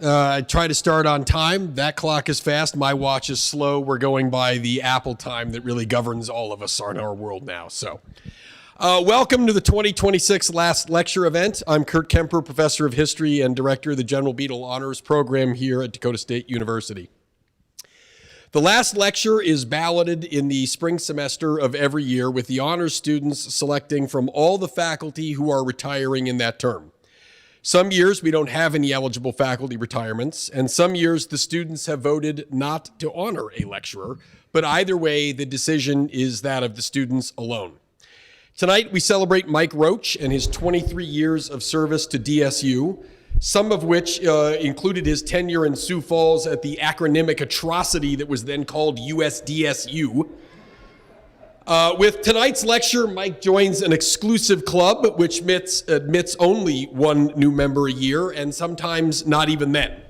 I try to start on time. That clock is fast. My watch is slow. We're going by the Apple time that really governs all of us in our world now. So, welcome to the 2026 Last Lecture event. I'm Kurt Kemper, Professor of History and Director of the General Beadle Honors Program here at Dakota State University. The last lecture is balloted in the spring semester of every year, with the honors students selecting from all the faculty who are retiring in that term. Some years we don't have any eligible faculty retirements, and some years the students have voted not to honor a lecturer, but either way, the decision is that of the students alone. Tonight we celebrate Mike Roach and his 23 years of service to DSU, some of which included his tenure in Sioux Falls at the acronymic atrocity that was then called USDSU. With tonight's lecture, Mike joins an exclusive club which admits only one new member a year, and sometimes not even then.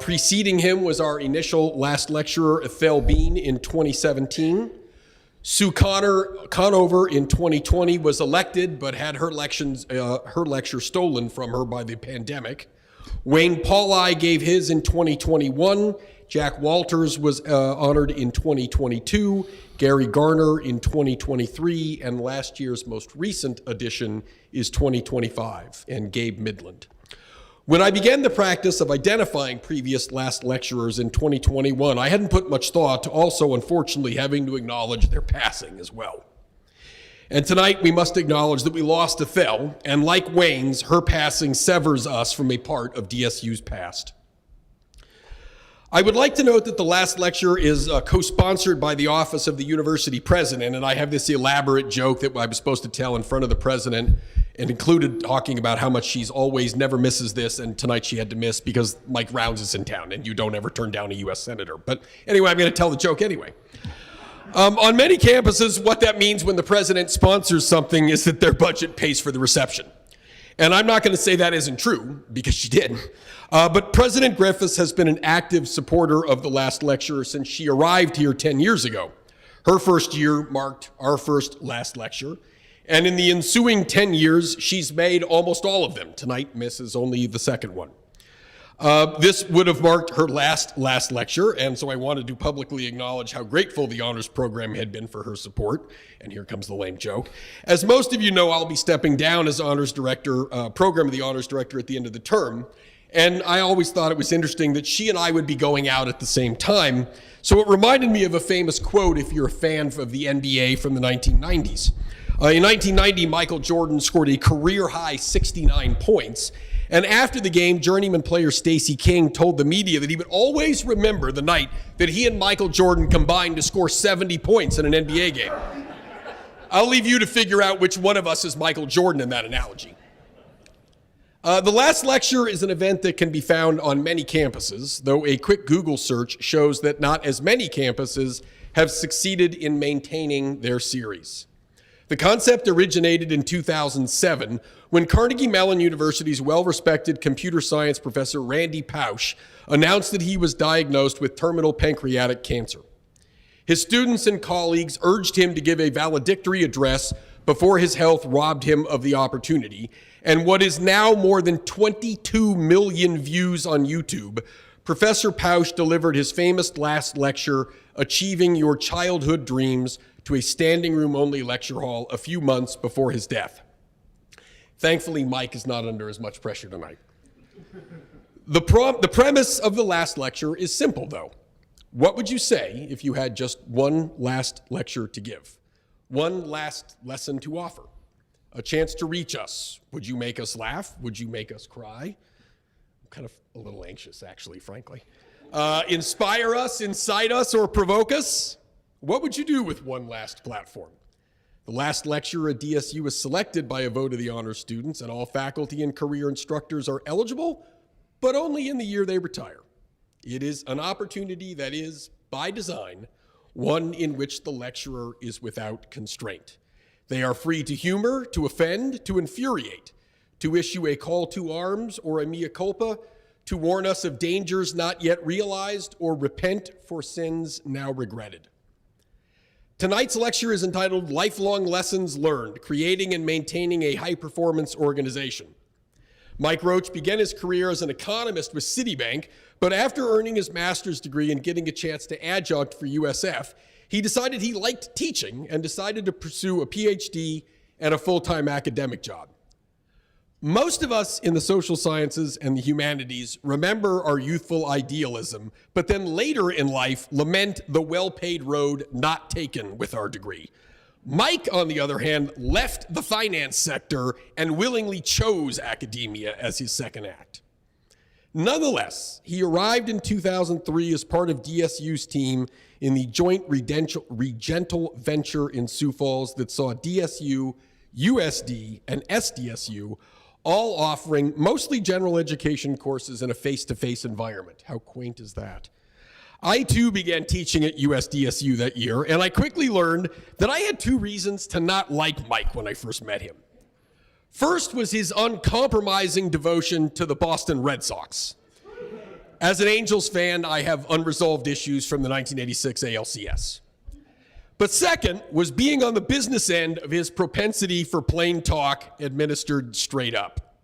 Preceding him was our initial last lecturer, Ethel Bean, in 2017. Sue Conover in 2020 was elected, but had her lecture stolen from her by the pandemic. Wayne Pauli gave his in 2021. Jack Walters was honored in 2022. Gary Garner in 2023, and last year's most recent addition is 2025, and Gabe Midland. When I began the practice of identifying previous last lecturers in 2021, I hadn't put much thought to also, unfortunately, having to acknowledge their passing as well. And tonight we must acknowledge that we lost Ethel, and like Wayne's, her passing severs us from a part of DSU's past. I would like to note that the last lecture is co-sponsored by the Office of the University President, and I have this elaborate joke that I was supposed to tell in front of the president, and included talking about how much she's always never misses this, and tonight she had to miss because Mike Rounds is in town, and you don't ever turn down a U.S. Senator. But anyway, I'm going to tell the joke anyway. On many campuses, what that means when the president sponsors something is that their budget pays for the reception. And I'm not going to say that isn't true, because she did. But President Griffiths has been an active supporter of the last lecture since she arrived here 10 years ago. Her first year marked our first last lecture. And in the ensuing 10 years, she's made almost all of them. Tonight misses only the second one. This would have marked her last lecture, and so I wanted to publicly acknowledge how grateful the honors program had been for her support. And here comes the lame joke. As most of you know, I'll be stepping down as honors director, program of the honors director at the end of the term. And I always thought it was interesting that she and I would be going out at the same time. So it reminded me of a famous quote, if you're a fan of the NBA from the 1990s. In 1990, Michael Jordan scored a career-high 69 points. And after the game, journeyman player Stacey King told the media that he would always remember the night that he and Michael Jordan combined to score 70 points in an NBA game. I'll leave you to figure out which one of us is Michael Jordan in that analogy. The last lecture is an event that can be found on many campuses, though a quick Google search shows that not as many campuses have succeeded in maintaining their series. The concept originated in 2007 when Carnegie Mellon University's well-respected computer science professor Randy Pausch announced that he was diagnosed with terminal pancreatic cancer. His students and colleagues urged him to give a valedictory address before his health robbed him of the opportunity, and what is now more than 22 million views on YouTube, Professor Pausch delivered his famous last lecture, Achieving Your Childhood Dreams, to a standing room only lecture hall a few months before his death. Thankfully, Mike is not under as much pressure tonight. The premise of the last lecture is simple, though. What would you say if you had just one last lecture to give? One last lesson to offer? A chance to reach us? Would you make us laugh? Would you make us cry? I'm kind of a little anxious, actually, frankly. Inspire us, incite us, or provoke us? What would you do with one last platform? The last lecturer at DSU is selected by a vote of the honors students, and all faculty and career instructors are eligible, but only in the year they retire. It is an opportunity that is, by design, one in which the lecturer is without constraint. They are free to humor, to offend, to infuriate, to issue a call to arms or a mea culpa, to warn us of dangers not yet realized, or repent for sins now regretted. Tonight's lecture is entitled Lifelong Lessons Learned, Creating and Maintaining a High-Performance Organization. Mike Roach began his career as an economist with Citibank, but after earning his master's degree and getting a chance to adjunct for USF, he decided he liked teaching and decided to pursue a PhD and a full-time academic job. Most of us in the social sciences and the humanities remember our youthful idealism, but then later in life lament the well-paid road not taken with our degree. Mike, on the other hand, left the finance sector and willingly chose academia as his second act. Nonetheless, he arrived in 2003 as part of DSU's team in the joint regental venture in Sioux Falls that saw DSU, USD, and SDSU all offering mostly general education courses in a face-to-face environment. How quaint is that? I too began teaching at USDSU that year, and I quickly learned that I had two reasons to not like Mike when I first met him. First was his uncompromising devotion to the Boston Red Sox. As an Angels fan, I have unresolved issues from the 1986 ALCS. But second was being on the business end of his propensity for plain talk administered straight up.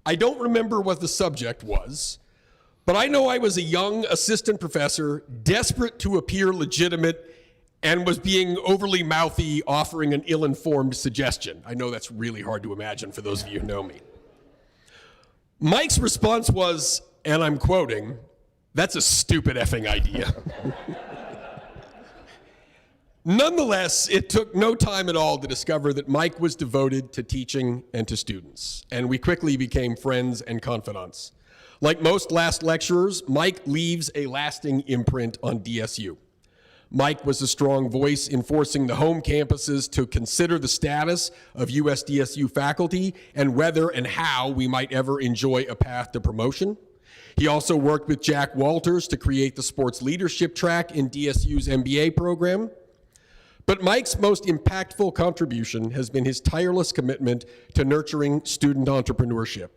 I don't remember what the subject was, but I know I was a young assistant professor, desperate to appear legitimate, and was being overly mouthy, offering an ill-informed suggestion. I know that's really hard to imagine for those of you who know me. Mike's response was, and I'm quoting, "That's a stupid effing idea." Nonetheless, it took no time at all to discover that Mike was devoted to teaching and to students, and we quickly became friends and confidants. Like most last lecturers, Mike leaves a lasting imprint on DSU. Mike was a strong voice in forcing the home campuses to consider the status of USDSU faculty and whether and how we might ever enjoy a path to promotion. He also worked with Jack Walters to create the sports leadership track in DSU's MBA program. But Mike's most impactful contribution has been his tireless commitment to nurturing student entrepreneurship.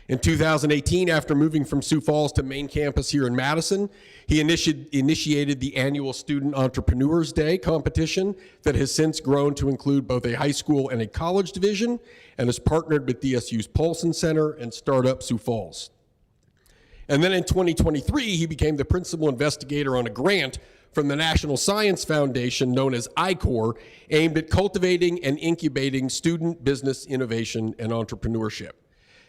In 2018, after moving from Sioux Falls to main campus here in Madison, he initiated the annual Student Entrepreneurs Day competition that has since grown to include both a high school and a college division, and has partnered with DSU's Paulson Center and Startup Sioux Falls. And then in 2023, he became the principal investigator on a grant from the National Science Foundation known as I-Corps, aimed at cultivating and incubating student business innovation and entrepreneurship.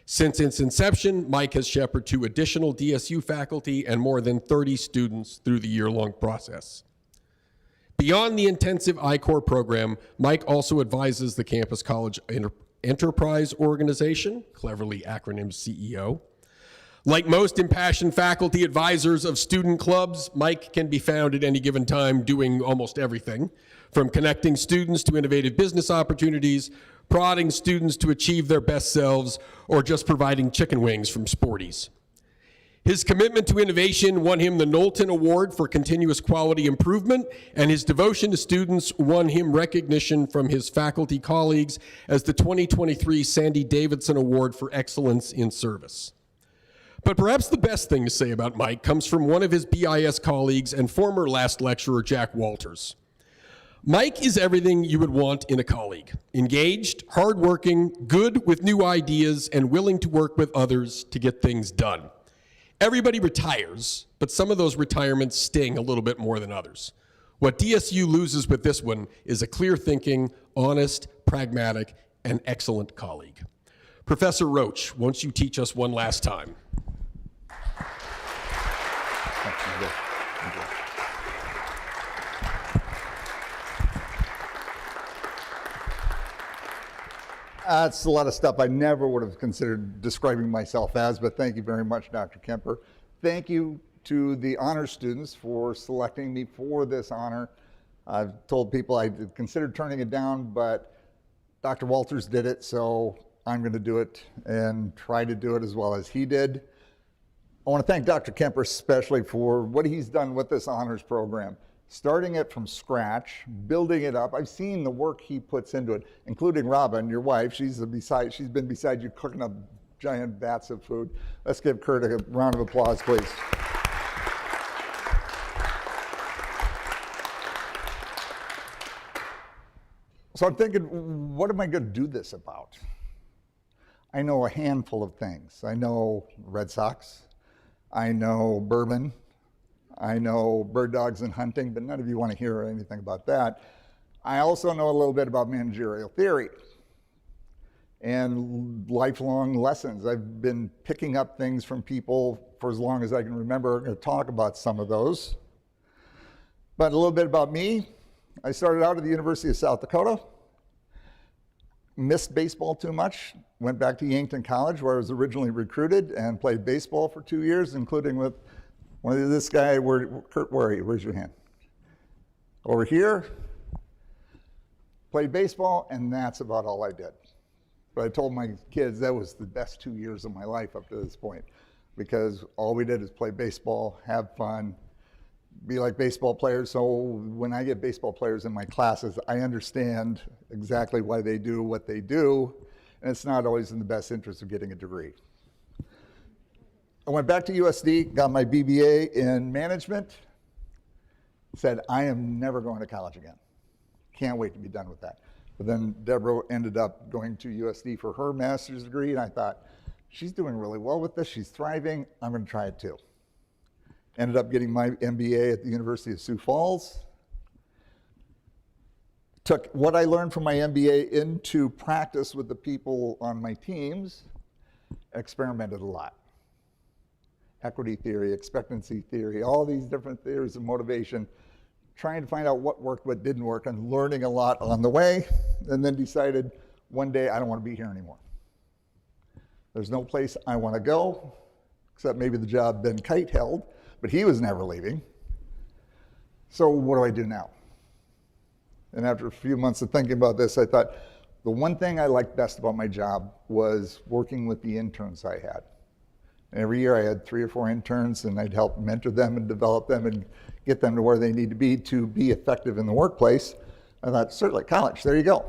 Since its inception, Mike has shepherded 2 additional DSU faculty and more than 30 students through the year-long process. Beyond the intensive I-Corps program, Mike also advises the Campus College Enterprise Organization, cleverly acronymed CEO. Like most impassioned faculty advisors of student clubs, Mike can be found at any given time doing almost everything, from connecting students to innovative business opportunities, prodding students to achieve their best selves, or just providing chicken wings from Sporty's. His commitment to innovation won him the Knowlton Award for Continuous Quality Improvement, and his devotion to students won him recognition from his faculty colleagues as the 2023 Sandy Davidson Award for Excellence in Service. But perhaps the best thing to say about Mike comes from one of his BIS colleagues and former last lecturer, Jack Walters. Mike is everything you would want in a colleague: engaged, hardworking, good with new ideas, and willing to work with others to get things done. Everybody retires, but some of those retirements sting a little bit more than others. What DSU loses with this one is a clear-thinking, honest, pragmatic, and excellent colleague. Professor Roach, won't you teach us one last time? That's a lot of stuff I never would have considered describing myself as, but thank you very much, Dr. Kemper. Thank you to the honor students for selecting me for this honor. I've told people I considered turning it down, but Dr. Walters did it, so I'm going to do it and try to do it as well as he did. I want to thank Dr. Kemper especially for what he's done with this honors program. Starting it from scratch, building it up. I've seen the work he puts into it, including Robin, your wife. She's been beside you cooking up giant vats of food. Let's give Kurt a round of applause, please. So I'm thinking, what am I going to do this about? I know a handful of things. I know Red Sox, I know bourbon, I know bird dogs and hunting, but none of you want to hear anything about that. I also know a little bit about managerial theory and lifelong lessons. I've been picking up things from people for as long as I can remember. I'm going to talk about some of those. But a little bit about me. I started out at the University of South Dakota. Missed baseball too much. Went back to Yankton College, where I was originally recruited, and played baseball for 2 years, including with this guy. Kurt, where are you? Where's your hand? Over here. Played baseball, and that's about all I did. But I told my kids that was the best 2 years of my life up to this point, because all we did is play baseball, have fun, be like baseball players. So when I get baseball players in my classes, I understand exactly why they do what they do, and it's not always in the best interest of getting a degree. I went back to USD, got my BBA in management, said I am never going to college again. Can't wait to be done with that. But then Deborah ended up going to USD for her master's degree, and I thought, she's doing really well with this, she's thriving, I'm going to try it too. Ended up getting my MBA at the University of Sioux Falls. Took what I learned from my MBA into practice with the people on my teams, experimented a lot. Equity theory, expectancy theory, all these different theories of motivation, trying to find out what worked, what didn't work, and learning a lot on the way, and then decided one day I don't want to be here anymore. There's no place I want to go, except maybe the job Ben Kite held, but he was never leaving. So what do I do now? And after a few months of thinking about this, I thought the one thing I liked best about my job was working with the interns I had. And every year I had 3 or 4 interns, and I'd help mentor them and develop them and get them to where they need to be effective in the workplace. I thought, certainly college, there you go.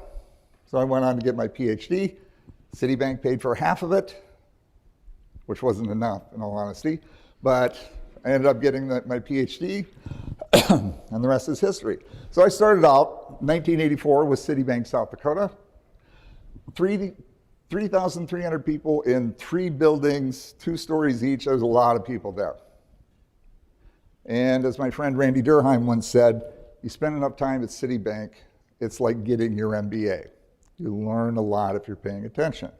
So I went on to get my PhD. Citibank paid for half of it, which wasn't enough in all honesty, but I ended up getting my PhD, and the rest is history. So I started out 1984 with Citibank South Dakota. 3,300 people in 3 buildings, 2 stories each. There was a lot of people there. And as my friend Randy Durheim once said, you spend enough time at Citibank, it's like getting your MBA. You learn a lot if you're paying attention.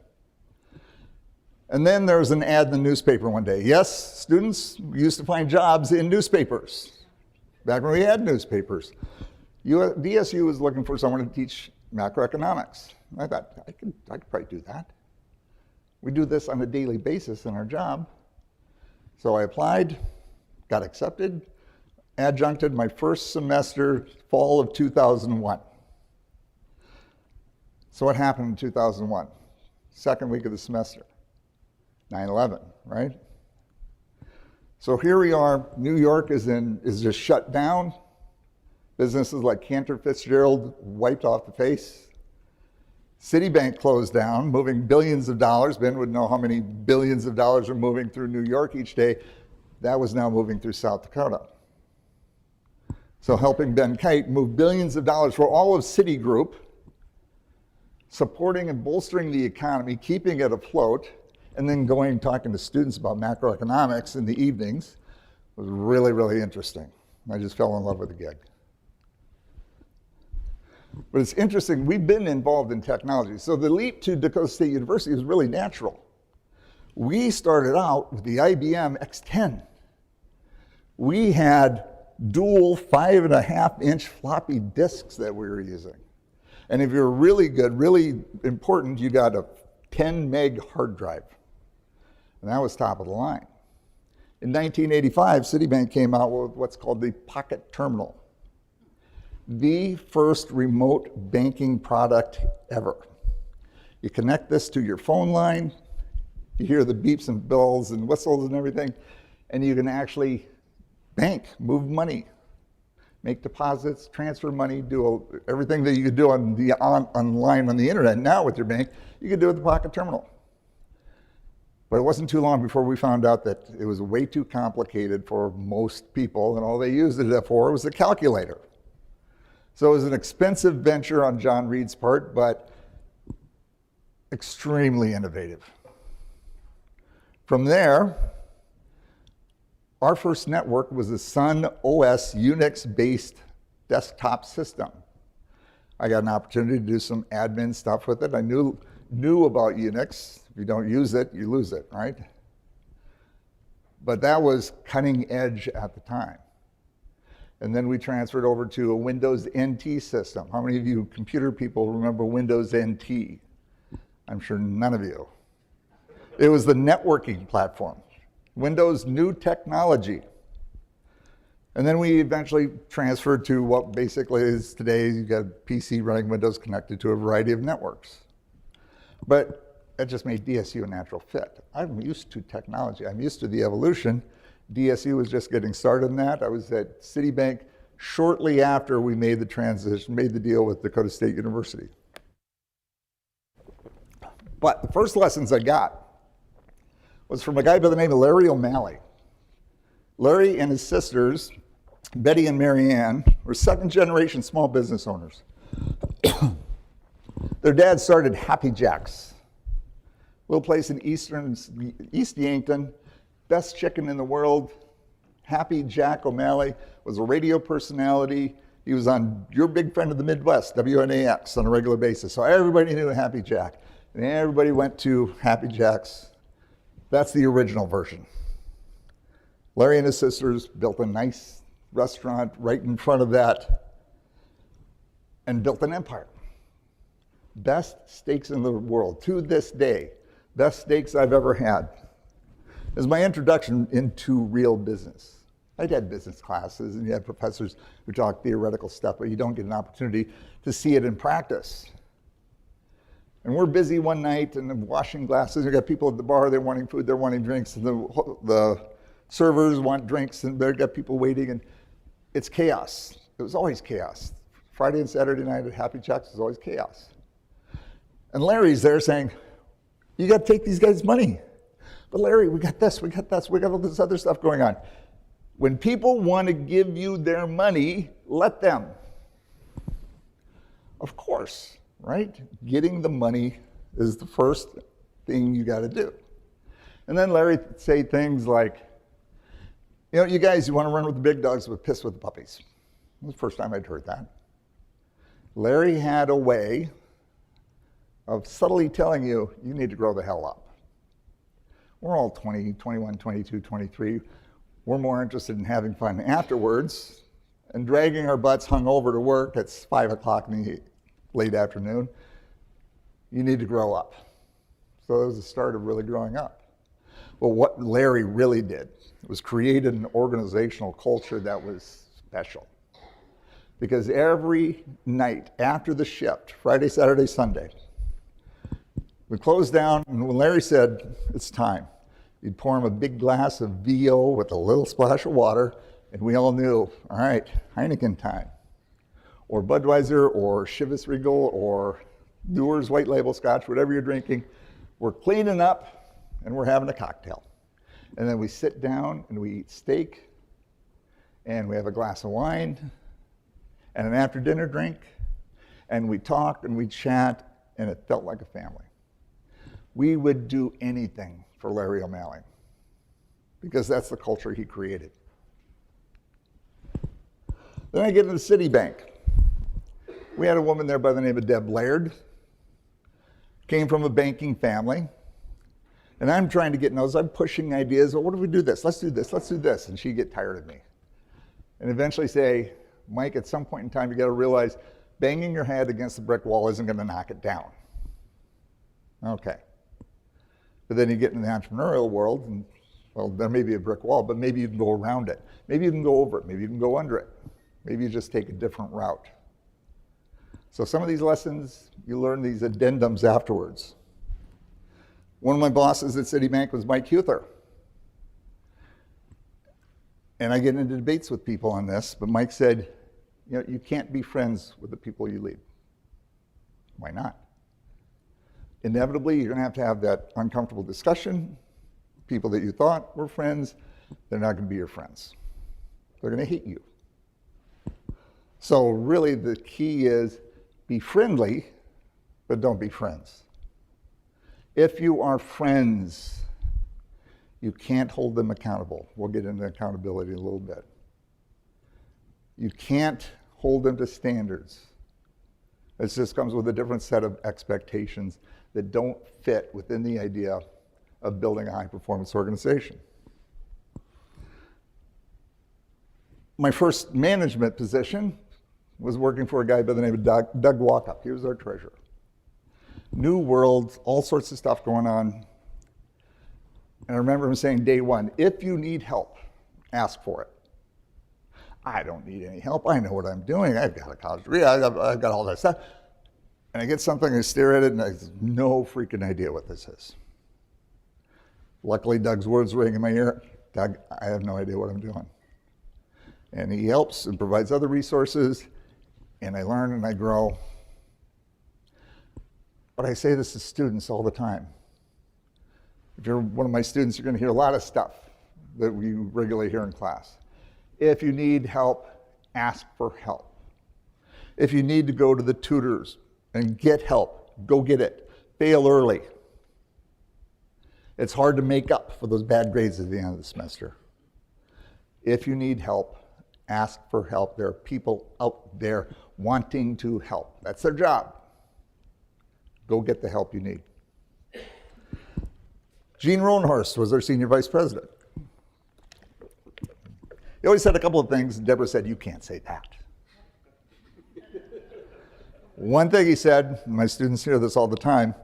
And then there was an ad in the newspaper one day. Yes, students used to find jobs in newspapers, back when we had newspapers. DSU was looking for someone to teach macroeconomics. I thought, I could probably do that. We do this on a daily basis in our job. So I applied, got accepted, adjuncted my first semester, fall of 2001. So what happened in 2001? Second week of the semester, 9/11, right? So here we are, New York is just shut down. Businesses like Cantor Fitzgerald wiped off the face. Citibank closed down, moving billions of dollars. Ben would know how many billions of dollars are moving through New York each day. That was now moving through South Dakota. So helping Ben Kite move billions of dollars for all of Citigroup, supporting and bolstering the economy, keeping it afloat, and then going and talking to students about macroeconomics in the evenings was really, really interesting. I just fell in love with the gig. But it's interesting, we've been involved in technology. So the leap to Dakota State University is really natural. We started out with the IBM X10. We had dual 5.5-inch floppy disks that we were using. And if you're really good, really important, you got a 10 meg hard drive. And that was top of the line. In 1985, Citibank came out with what's called the Pocket Terminal, the first remote banking product ever. You connect this to your phone line, you hear the beeps and bells and whistles and everything, and you can actually bank, move money, make deposits, transfer money, do everything that you could do online on the internet. Now with your bank, you can do it with the Pocket Terminal. But it wasn't too long before we found out that it was way too complicated for most people, and all they used it for was a calculator. So it was an expensive venture on John Reed's part, but extremely innovative. From there, our first network was the Sun OS Unix-based desktop system. I got an opportunity to do some admin stuff with it. I knew about Unix. If you don't use it, you lose it, right? But that was cutting edge at the time. And then we transferred over to a Windows NT system. How many of you computer people remember Windows NT? I'm sure none of you. It was the networking platform. Windows new technology. And then we eventually transferred to what basically is today, you've got a PC running Windows connected to a variety of networks. But that just made DSU a natural fit. I'm used to technology. I'm used to the evolution. DSU was just getting started in that. I was at Citibank shortly after we made the transition, made the deal with Dakota State University. But the first lessons I got was from a guy by the name of Larry O'Malley. Larry and his sisters, Betty and Mary Ann, were second-generation small business owners. Their dad started Happy Jack's, a little place in East Yankton, best chicken in the world. Happy Jack O'Malley was a radio personality. He was on Your Big Friend of the Midwest, WNAX, on a regular basis. So everybody knew Happy Jack. And everybody went to Happy Jack's. That's the original version. Larry and his sisters built a nice restaurant right in front of that and built an empire. Best steaks in the world, to this day. Best steaks I've ever had. It was my introduction into real business. I'd had business classes and you had professors who talk theoretical stuff, but you don't get an opportunity to see it in practice. And we're busy one night and I'm washing glasses. We got people at the bar, they're wanting food, they're wanting drinks, and the servers want drinks, and they've got people waiting, and it's chaos. It was always chaos. Friday and Saturday night at Happy Jack's was always chaos. And Larry's there saying, you got to take these guys' money. But Larry, we got this, we got all this other stuff going on. When people want to give you their money, let them. Of course, right? Getting the money is the first thing you got to do. And then Larry would say things like, you know, you guys, you want to run with the big dogs, but piss with the puppies. It was the first time I'd heard that. Larry had a way of subtly telling you, you need to grow the hell up. We're all 20, 21, 22, 23. We're more interested in having fun afterwards and dragging our butts hungover to work at 5 o'clock in the late afternoon. You need to grow up. So it was the start of really growing up. Well, what Larry really did was created an organizational culture that was special. Because every night after the shift, Friday, Saturday, Sunday, we closed down, and when Larry said, it's time, you'd pour him a big glass of VO with a little splash of water, and we all knew, all right, Heineken time, or Budweiser, or Chivas Regal, or Dewar's White Label Scotch, whatever you're drinking. We're cleaning up, and we're having a cocktail. And then we sit down, and we eat steak, and we have a glass of wine, and an after-dinner drink, and we talk, and we chat, and it felt like a family. We would do anything for Larry O'Malley because that's the culture he created. Then I get into Citibank. We had a woman there by the name of Deb Laird, came from a banking family, and I'm trying to get notes. I'm pushing ideas. Well, what if we do this? Let's do this. Let's do this. And she'd get tired of me. And eventually say, Mike, at some point in time, you got to realize banging your head against the brick wall isn't going to knock it down. Okay. But then you get in the entrepreneurial world, and well, there may be a brick wall, but maybe you can go around it. Maybe you can go over it. Maybe you can go under it. Maybe you just take a different route. So some of these lessons, you learn these addendums afterwards. One of my bosses at Citibank was Mike Huther. And I get into debates with people on this, but Mike said, you know, you can't be friends with the people you lead. Why not? Inevitably, you're going to have that uncomfortable discussion. People that you thought were friends, they're not going to be your friends. They're going to hate you. So really the key is be friendly, but don't be friends. If you are friends, you can't hold them accountable. We'll get into accountability in a little bit. You can't hold them to standards. It just comes with a different set of expectations that don't fit within the idea of building a high-performance organization. My first management position was working for a guy by the name of Doug Walkup. He was our treasurer. New world, all sorts of stuff going on. And I remember him saying day one, if you need help, ask for it. I don't need any help. I know what I'm doing. I've got a college degree. I've got all that stuff. And I get something, I stare at it, and I have no freaking idea what this is. Luckily, Doug's words ring in my ear. Doug, I have no idea what I'm doing. And he helps and provides other resources, and I learn and I grow. But I say this to students all the time. If you're one of my students, you're going to hear a lot of stuff that we regularly hear in class. If you need help, ask for help. If you need to go to the tutors and get help, go get it. Fail early. It's hard to make up for those bad grades at the end of the semester. If you need help, ask for help. There are people out there wanting to help. That's their job. Go get the help you need. Gene Roanhorst was our senior vice president. He always said a couple of things, and Deborah said, you can't say that. One thing he said, and my students hear this all the time,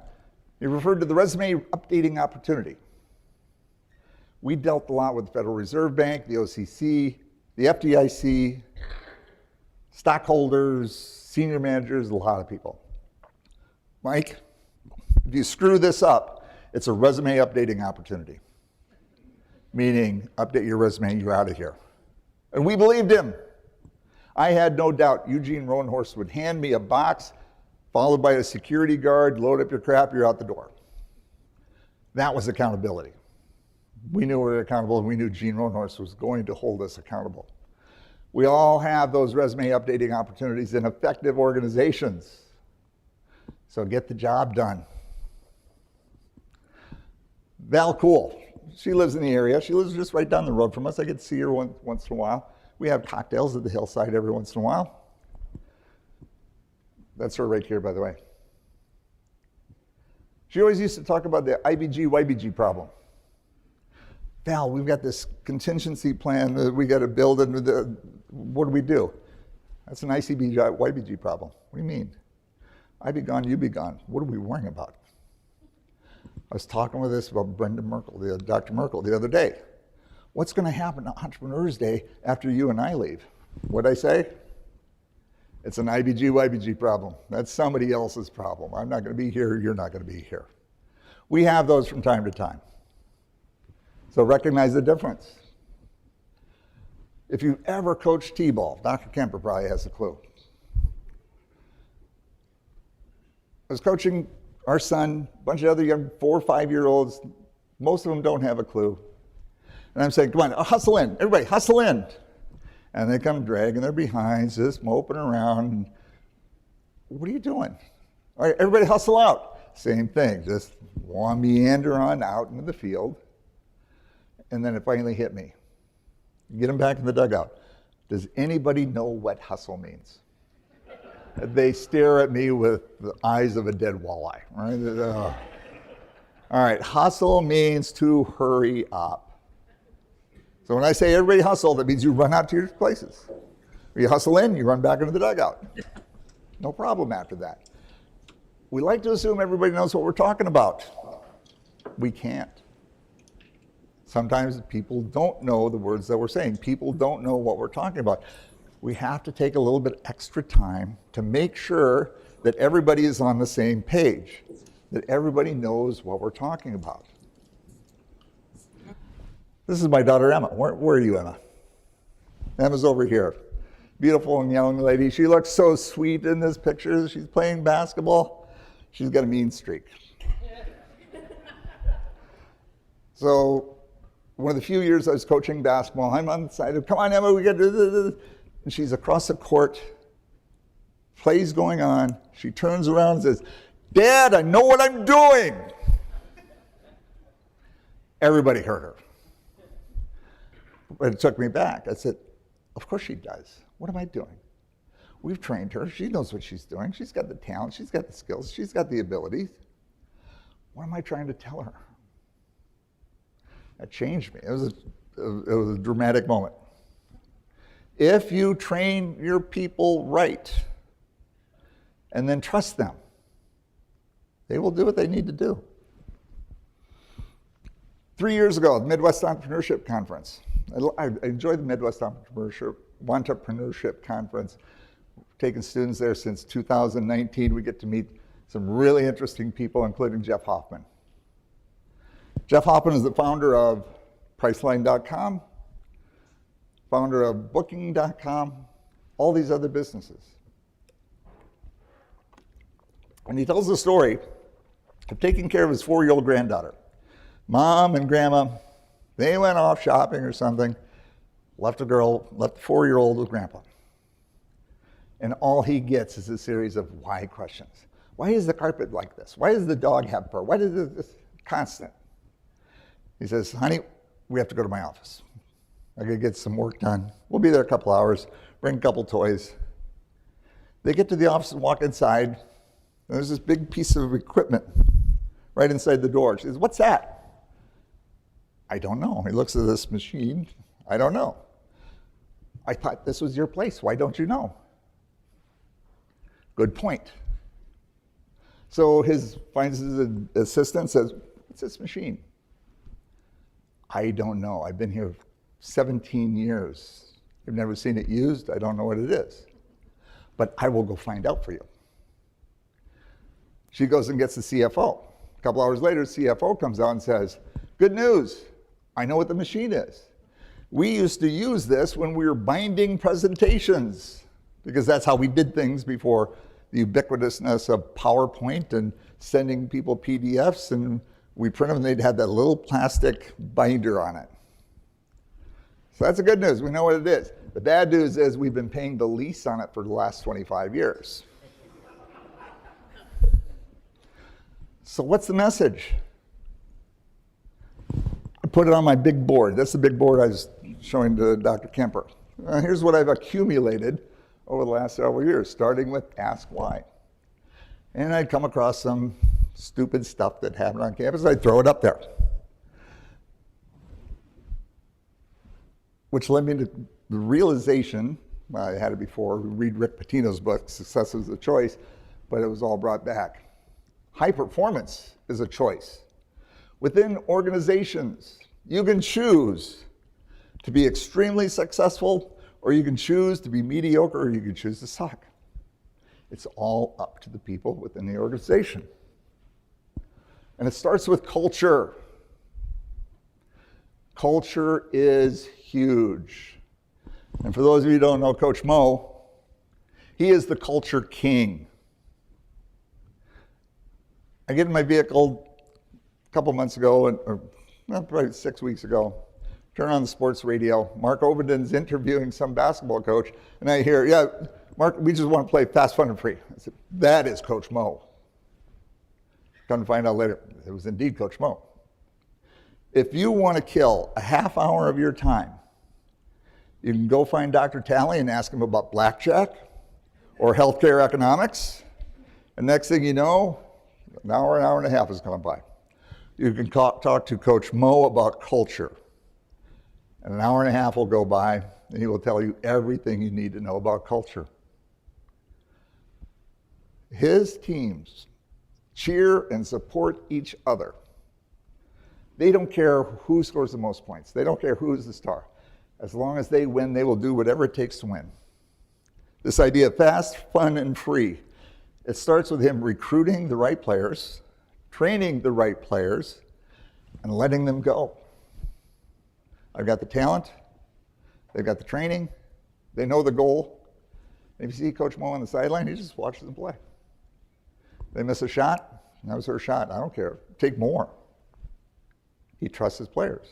he referred to the resume updating opportunity. We dealt a lot with the Federal Reserve Bank, the OCC, the FDIC, stockholders, senior managers, a lot of people. Mike, if you screw this up, it's a resume updating opportunity. Meaning, update your resume, you're out of here. And we believed him. I had no doubt Eugene Roanhorst would hand me a box, followed by a security guard, load up your crap, you're out the door. That was accountability. We knew we were accountable, and we knew Gene Roanhorst was going to hold us accountable. We all have those resume updating opportunities in effective organizations. So get the job done. Val Cool, she lives in the area. She lives just right down the road from us. I get to see her once in a while. We have cocktails at the hillside every once in a while. That's her right here, by the way. She always used to talk about the IBG-YBG problem. Val, we've got this contingency plan that we got to build, and what do we do? That's an ICBG-YBG problem. What do you mean? I be gone, you be gone. What are we worrying about? I was talking with this about Brenda Merkel, Dr. Merkel, the other day. What's going to happen to Entrepreneurs Day after you and I leave? What'd I say? It's an IBG-YBG problem. That's somebody else's problem. I'm not going to be here, you're not going to be here. We have those from time to time. So recognize the difference. If you've ever coached T-ball, Dr. Kemper probably has a clue. I was coaching our son, a bunch of other young 4 or 5-year-olds. Most of them don't have a clue. And I'm saying, come on, hustle in. Everybody, hustle in. And they come dragging their behinds, just moping around. What are you doing? All right, everybody hustle out. Same thing, just meander on out into the field. And then it finally hit me. Get them back in the dugout. Does anybody know what hustle means? They stare at me with the eyes of a dead walleye. Right? All right, hustle means to hurry up. So when I say everybody hustle, that means you run out to your places. When you hustle in, you run back into the dugout. No problem after that. We like to assume everybody knows what we're talking about. We can't. Sometimes people don't know the words that we're saying. People don't know what we're talking about. We have to take a little bit extra time to make sure that everybody is on the same page, that everybody knows what we're talking about. This is my daughter, Emma. Where are you, Emma? Emma's over here. Beautiful and young lady. She looks so sweet in this picture. She's playing basketball. She's got a mean streak. So one of the few years I was coaching basketball, I'm on the side of, come on, Emma, we got to do this. And she's across the court, play's going on. She turns around and says, Dad, I know what I'm doing. Everybody heard her. But it took me back. I said, of course she does. What am I doing? We've trained her. She knows what she's doing. She's got the talent. She's got the skills. She's got the abilities. What am I trying to tell her? That changed me. It was a dramatic moment. If you train your people right and then trust them, they will do what they need to do. 3 years ago, the Midwest Entrepreneurship Conference. I enjoyed the Midwest Entrepreneurship Conference. Taken students there since 2019. We get to meet some really interesting people, including Jeff Hoffman. Jeff Hoffman is the founder of Priceline.com, founder of Booking.com, all these other businesses. And he tells the story of taking care of his 4-year-old granddaughter. Mom and grandma, they went off shopping or something, left the 4-year-old with grandpa. And all he gets is a series of why questions. Why is the carpet like this? Why does the dog have fur? Why does this constant? He says, honey, we have to go to my office. I gotta get some work done. We'll be there a couple hours, bring a couple toys. They get to the office and walk inside. And there's this big piece of equipment right inside the door. She says, what's that? I don't know. He looks at this machine. I don't know. I thought this was your place. Why don't you know? Good point. So finds his assistant, says, what's this machine? I don't know. I've been here 17 years. I've never seen it used. I don't know what it is. But I will go find out for you. She goes and gets the CFO. A couple hours later, the CFO comes out and says, good news. I know what the machine is. We used to use this when we were binding presentations, because that's how we did things before the ubiquitousness of PowerPoint and sending people PDFs, and we print them and they'd have that little plastic binder on it. So that's the good news. We know what it is. The bad news is we've been paying the lease on it for the last 25 years. So what's the message? I put it on my big board. That's the big board I was showing to Dr. Kemper. Here's what I've accumulated over the last several years, starting with Ask Why. And I'd come across some stupid stuff that happened on campus, I'd throw it up there. Which led me to the realization, I had it before, read Rick Pitino's book, Success is a Choice, but it was all brought back. High performance is a choice. Within organizations, you can choose to be extremely successful, or you can choose to be mediocre, or you can choose to suck. It's all up to the people within the organization. And it starts with culture. Culture is huge. And for those of you who don't know Coach Mo, he is the culture king. I get in my vehicle a couple months ago, or probably 6 weeks ago, turn on the sports radio. Mark Overden's interviewing some basketball coach, and I hear, yeah, Mark, we just want to play fast, fun, and free. I said, that is Coach Mo. Come to find out later, it was indeed Coach Mo. If you want to kill a half hour of your time, you can go find Dr. Talley and ask him about blackjack or healthcare economics. And next thing you know, an hour and a half has gone by. You can talk to Coach Mo about culture. And an hour and a half will go by, and he will tell you everything you need to know about culture. His teams cheer and support each other. They don't care who scores the most points. They don't care who's the star. As long as they win, they will do whatever it takes to win. This idea of fast, fun, and free, it starts with him recruiting the right players, training the right players, and letting them go. I've got the talent, they've got the training, they know the goal. And if you see Coach Mo on the sideline, he just watches them play. They miss a shot, that was her shot, I don't care, take more. He trusts his players.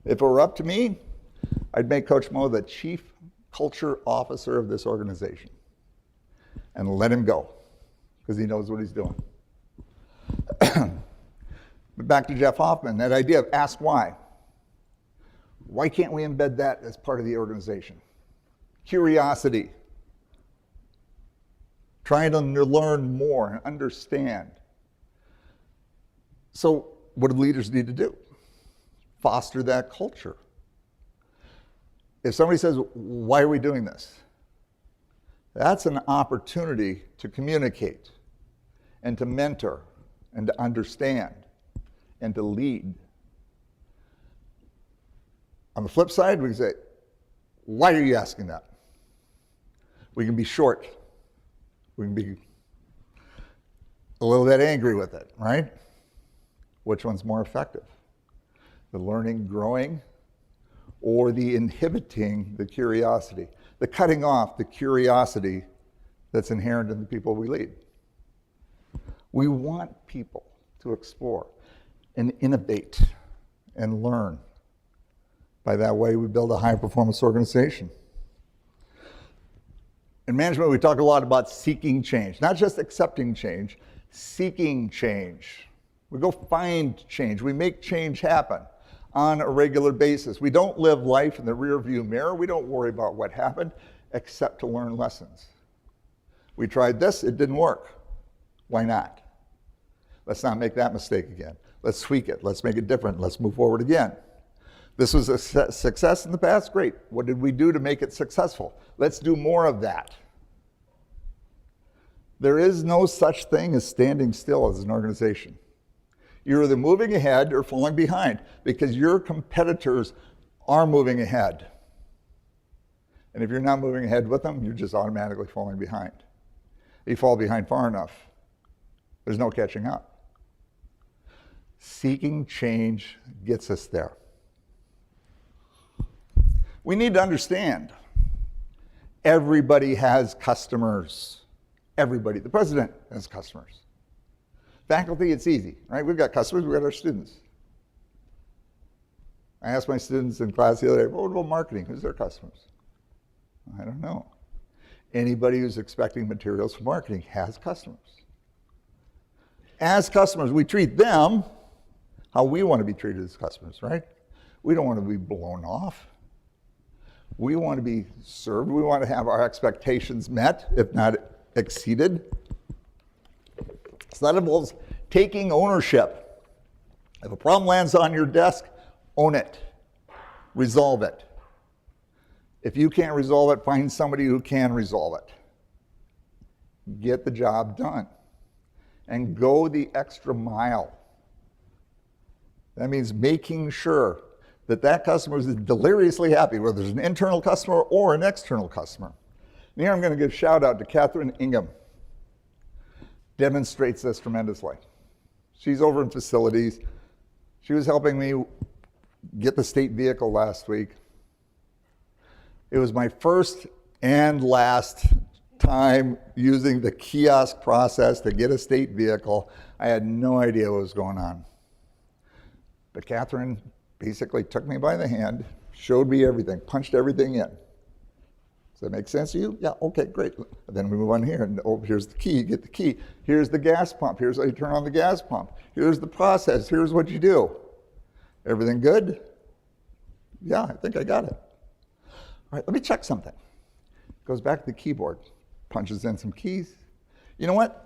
If it were up to me, I'd make Coach Mo the chief culture officer of this organization and let him go, because he knows what he's doing. But back to Jeff Hoffman, that idea of ask why. Why can't we embed that as part of the organization? Curiosity. Trying to learn more and understand. So what do leaders need to do? Foster that culture. If somebody says, why are we doing this? That's an opportunity to communicate and to mentor and to understand and to lead. On the flip side, we can say, why are you asking that? We can be short. We can be a little bit angry with it, right? Which one's more effective? The learning, growing, or the inhibiting the curiosity, the cutting off the curiosity that's inherent in the people we lead. We want people to explore and innovate and learn. By that way, we build a high-performance organization. In management, we talk a lot about seeking change, not just accepting change, seeking change. We go find change. We make change happen on a regular basis. We don't live life in the rearview mirror. We don't worry about what happened, except to learn lessons. We tried this, it didn't work. Why not? Let's not make that mistake again. Let's tweak it. Let's make it different. Let's move forward again. This was a success in the past, great. What did we do to make it successful? Let's do more of that. There is no such thing as standing still as an organization. You're either moving ahead or falling behind because your competitors are moving ahead. And if you're not moving ahead with them, you're just automatically falling behind. If you fall behind far enough, there's no catching up. Seeking change gets us there. We need to understand everybody has customers. Everybody. The president has customers. Faculty, it's easy, right? We've got customers, we've got our students. I asked my students in class the other day, what about marketing? Who's their customers? I don't know. Anybody who's expecting materials from marketing has customers. As customers, we treat them how we want to be treated as customers, right? We don't want to be blown off. We want to be served. We want to have our expectations met, if not exceeded. So that involves taking ownership. If a problem lands on your desk, own it. Resolve it. If you can't resolve it, find somebody who can resolve it. Get the job done. And go the extra mile. That means making sure that that customer is deliriously happy, whether it's an internal customer or an external customer. And here I'm going to give a shout out to Catherine Ingham. Demonstrates this tremendously. She's over in facilities. She was helping me get the state vehicle last week. It was my first and last time using the kiosk process to get a state vehicle. I had no idea what was going on. But Catherine basically took me by the hand, showed me everything, punched everything in. Does that make sense to you? Yeah, okay, great. Then we move on here, and oh, here's the key, you get the key. Here's the gas pump, here's how you turn on the gas pump. Here's the process, here's what you do. Everything good? Yeah, I think I got it. All right, let me check something. Goes back to the keyboard, punches in some keys. You know what?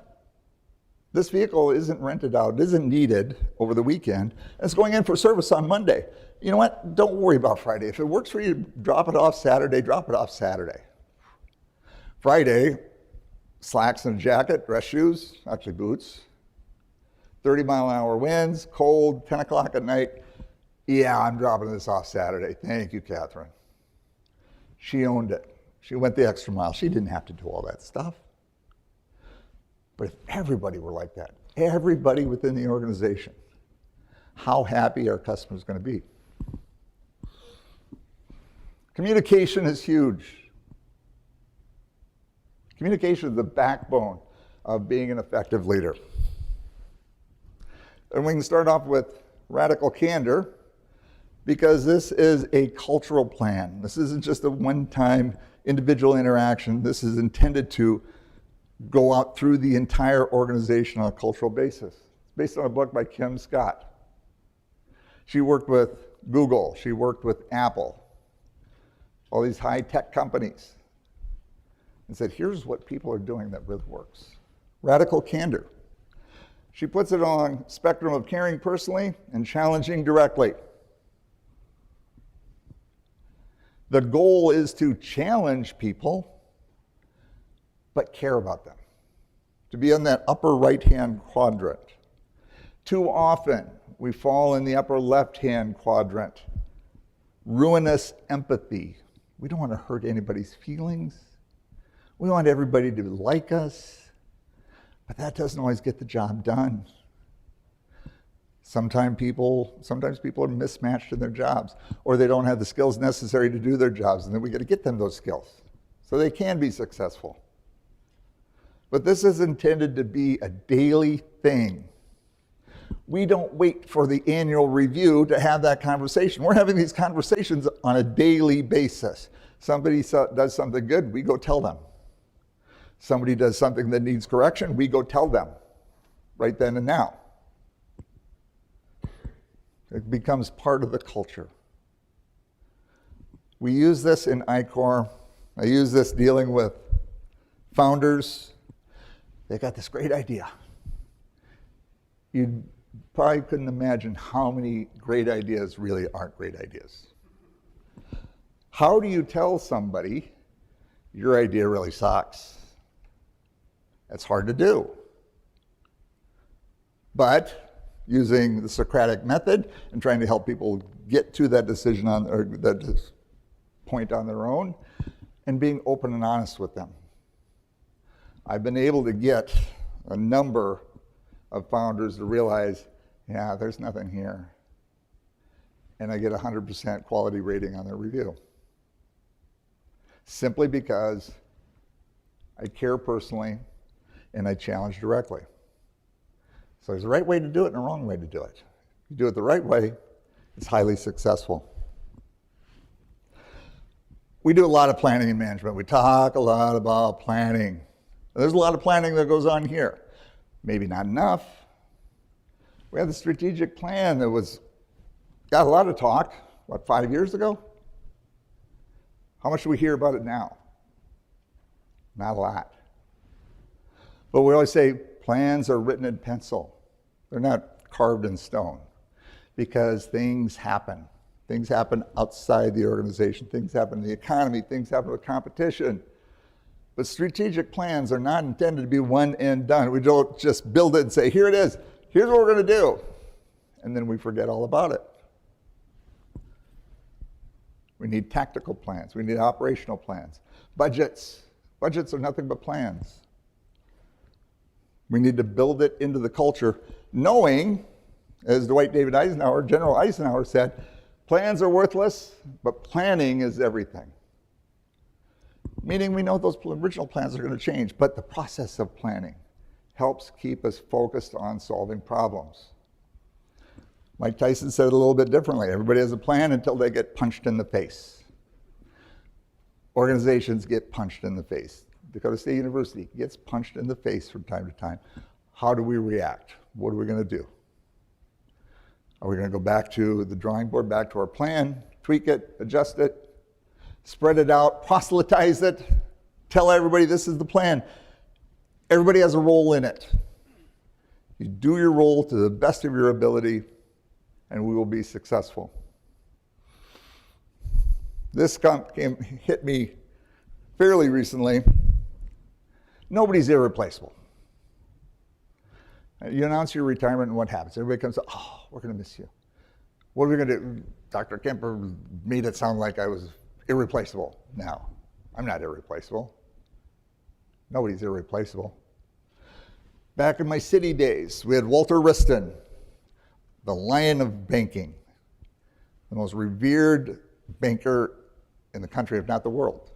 This vehicle isn't rented out, it isn't needed over the weekend, and it's going in for service on Monday. You know what? Don't worry about Friday. If it works for you, drop it off Saturday, drop it off Saturday. Friday, slacks and a jacket, dress shoes, actually boots, 30-mile-an-hour winds, cold, 10 o'clock at night. Yeah, I'm dropping this off Saturday. Thank you, Catherine. She owned it. She went the extra mile. She didn't have to do all that stuff. But if everybody were like that, everybody within the organization, how happy our customers going to be? Communication is huge. Communication is the backbone of being an effective leader. And we can start off with radical candor, because this is a cultural plan. This isn't just a one-time individual interaction. This is intended to go out through the entire organization on a cultural basis. It's based on a book by Kim Scott. She worked with Google. She worked with Apple, all these high-tech companies, and said, here's what people are doing that really works. Radical candor. She puts it on spectrum of caring personally and challenging directly. The goal is to challenge people, but care about them. To be in that upper right-hand quadrant. Too often, we fall in the upper left-hand quadrant. Ruinous empathy. We don't want to hurt anybody's feelings. We want everybody to like us. But that doesn't always get the job done. Sometimes people are mismatched in their jobs, or they don't have the skills necessary to do their jobs, and then we got to get them those skills so they can be successful. But this is intended to be a daily thing. We don't wait for the annual review to have that conversation. We're having these conversations on a daily basis. Somebody does something good, we go tell them. Somebody does something that needs correction, we go tell them right then and now. It becomes part of the culture. We use this in ICOR. I use this dealing with founders. They got this great idea. You probably couldn't imagine how many great ideas really aren't great ideas. How do you tell somebody your idea really sucks? That's hard to do. But using the Socratic method and trying to help people get to that decision or that point on their own, and being open and honest with them. I've been able to get a number of founders to realize, yeah, there's nothing here. And I get a 100% quality rating on their review. Simply because I care personally and I challenge directly. So there's a right way to do it and a wrong way to do it. If you do it the right way, it's highly successful. We do a lot of planning and management. We talk a lot about planning. There's a lot of planning that goes on here. Maybe not enough. We had the strategic plan that got a lot of talk, 5 years ago? How much do we hear about it now? Not a lot. But we always say plans are written in pencil. They're not carved in stone because things happen. Things happen outside the organization. Things happen in the economy. Things happen with competition. But strategic plans are not intended to be one and done. We don't just build it and say, here it is. Here's what we're going to do. And then we forget all about it. We need tactical plans. We need operational plans. Budgets. Budgets are nothing but plans. We need to build it into the culture, knowing, as Dwight David Eisenhower, General Eisenhower said, plans are worthless, but planning is everything. Meaning we know those original plans are going to change, but the process of planning helps keep us focused on solving problems. Mike Tyson said it a little bit differently. Everybody has a plan until they get punched in the face. Organizations get punched in the face. Dakota State University gets punched in the face from time to time. How do we react? What are we going to do? Are we going to go back to the drawing board, back to our plan, tweak it, adjust it, spread it out, proselytize it, tell everybody this is the plan? Everybody has a role in it. You do your role to the best of your ability, and we will be successful. This hit me fairly recently. Nobody's irreplaceable. You announce your retirement and what happens? Everybody comes, oh, we're going to miss you. What are we going to do? Dr. Kemper made it sound like I was irreplaceable. No, I'm not irreplaceable. Nobody's irreplaceable. Back in my city days, we had Walter Wriston, the lion of banking, the most revered banker in the country, if not the world.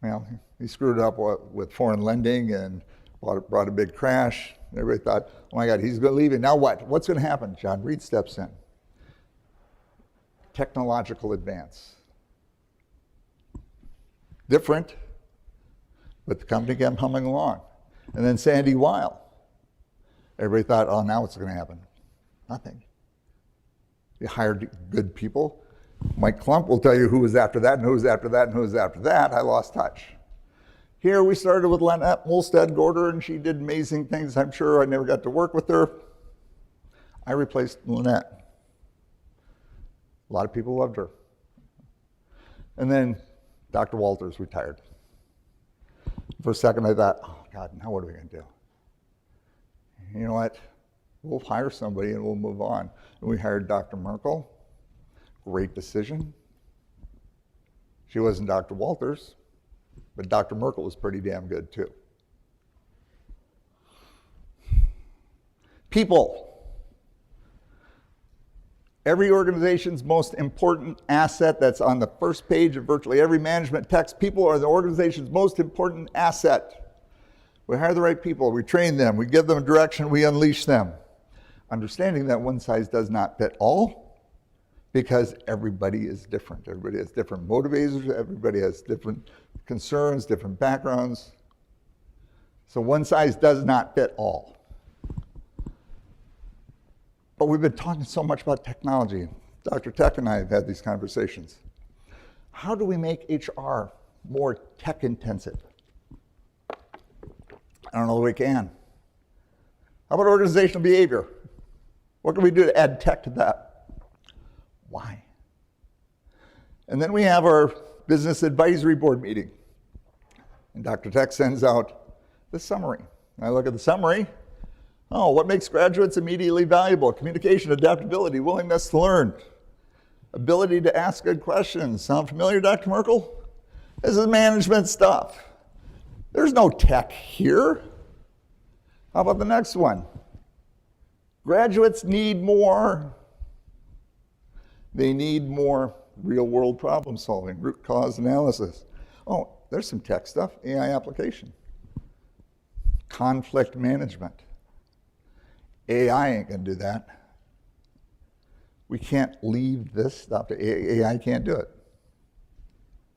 Well, he screwed up with foreign lending and brought a big crash. Everybody thought, oh my God, he's going to leave it. Now what? What's going to happen? John Reed steps in. Technological advance. Different, but the company kept humming along. And then Sandy Weil. Everybody thought, oh, now what's going to happen? Nothing. You hired good people. Mike Klump will tell you who was after that and who was after that and who was after that. I lost touch. Here we started with Lynette Molstead-Gorder, and she did amazing things. I'm sure I never got to work with her. I replaced Lynette. A lot of people loved her. And then Dr. Walters retired. For a second I thought, oh God, now what are we going to do? You know what? We'll hire somebody and we'll move on. And we hired Dr. Merkel. Great decision. She wasn't Dr. Walters, but Dr. Merkel was pretty damn good too. People. Every organization's most important asset that's on the first page of virtually every management text. People are the organization's most important asset. We hire the right people, we train them, we give them direction, we unleash them. Understanding that one size does not fit all, because everybody is different. Everybody has different motivators, everybody has different concerns, different backgrounds. So one size does not fit all. But we've been talking so much about technology. Dr. Tech and I have had these conversations. How do we make HR more tech intensive? I don't know that we can. How about organizational behavior? What can we do to add tech to that? Why? And then we have our business advisory board meeting. And Dr. Tech sends out the summary. I look at the summary. Oh, what makes graduates immediately valuable? Communication, adaptability, willingness to learn, ability to ask good questions. Sound familiar, Dr. Merkel? This is management stuff. There's no tech here. How about the next one? Graduates need more. They need more real-world problem solving, root cause analysis. Oh, there's some tech stuff, AI application. Conflict management. AI ain't gonna do that. We can't leave this stuff to AI. AI can't do it.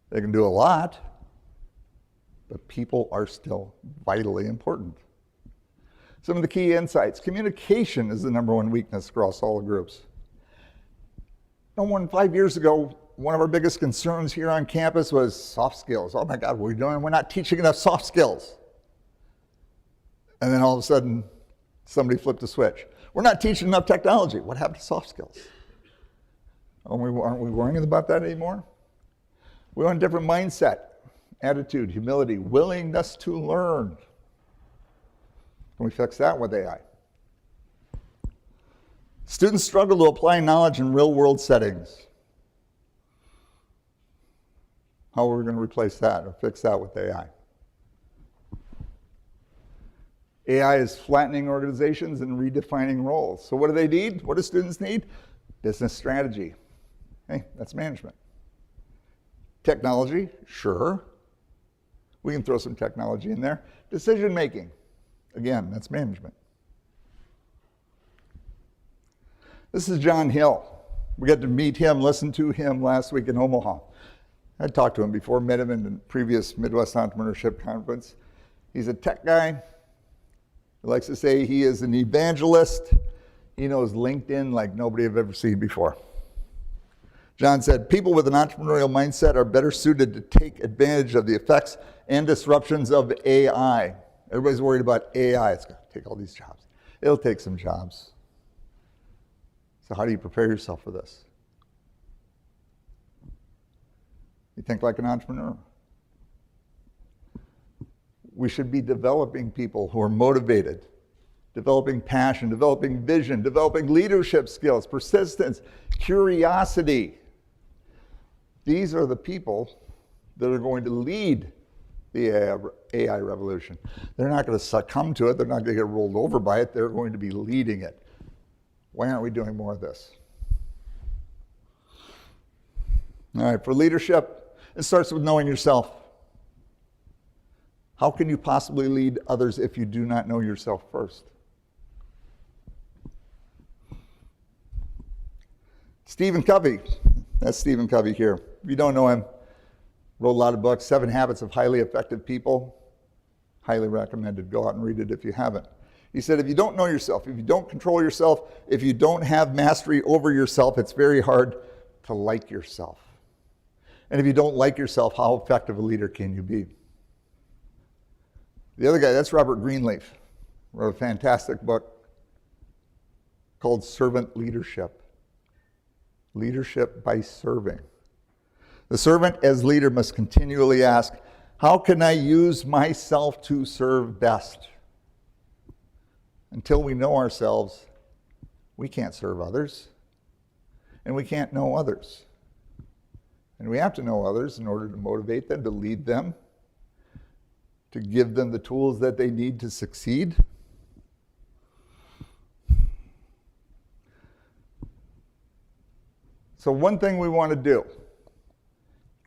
They can do a lot, but people are still vitally important. Some of the key insights. Communication is the #1 weakness across all the groups. No more than 5 years ago, one of our biggest concerns here on campus was soft skills. Oh my God, what are we doing? We're not teaching enough soft skills. And then all of a sudden, somebody flipped a switch. We're not teaching enough technology. What happened to soft skills? Aren't we worrying about that anymore? We want a different mindset, attitude, humility, willingness to learn. Can we fix that with AI? Students struggle to apply knowledge in real-world settings. How are we going to replace that or fix that with AI? AI is flattening organizations and redefining roles. So what do they need? What do students need? Business strategy. Hey, that's management. Technology, sure. We can throw some technology in there. Decision making, again, that's management. This is John Hill. We got to meet him, listen to him last week in Omaha. I talked to him before, met him in the previous Midwest Entrepreneurship Conference. He's a tech guy. He likes to say he is an evangelist. He knows LinkedIn like nobody I've ever seen before. John said, people with an entrepreneurial mindset are better suited to take advantage of the effects and disruptions of AI. Everybody's worried about AI. It's going to take all these jobs. It'll take some jobs. So how do you prepare yourself for this? You think like an entrepreneur. We should be developing people who are motivated, developing passion, developing vision, developing leadership skills, persistence, curiosity. These are the people that are going to lead the AI revolution. They're not going to succumb to it. They're not going to get rolled over by it. They're going to be leading it. Why aren't we doing more of this? All right, for leadership, it starts with knowing yourself. How can you possibly lead others if you do not know yourself first? Stephen Covey, that's Stephen Covey here. If you don't know him, wrote a lot of books, 7 Habits of Highly Effective People. Highly recommended. Go out and read it if you haven't. He said, if you don't know yourself, if you don't control yourself, if you don't have mastery over yourself, it's very hard to like yourself. And if you don't like yourself, how effective a leader can you be? The other guy, that's Robert Greenleaf, wrote a fantastic book called Servant Leadership. Leadership by serving. The servant as leader must continually ask, how can I use myself to serve best? Until we know ourselves, we can't serve others, and we can't know others. And we have to know others in order to motivate them, to lead them, to give them the tools that they need to succeed. So one thing we want to do,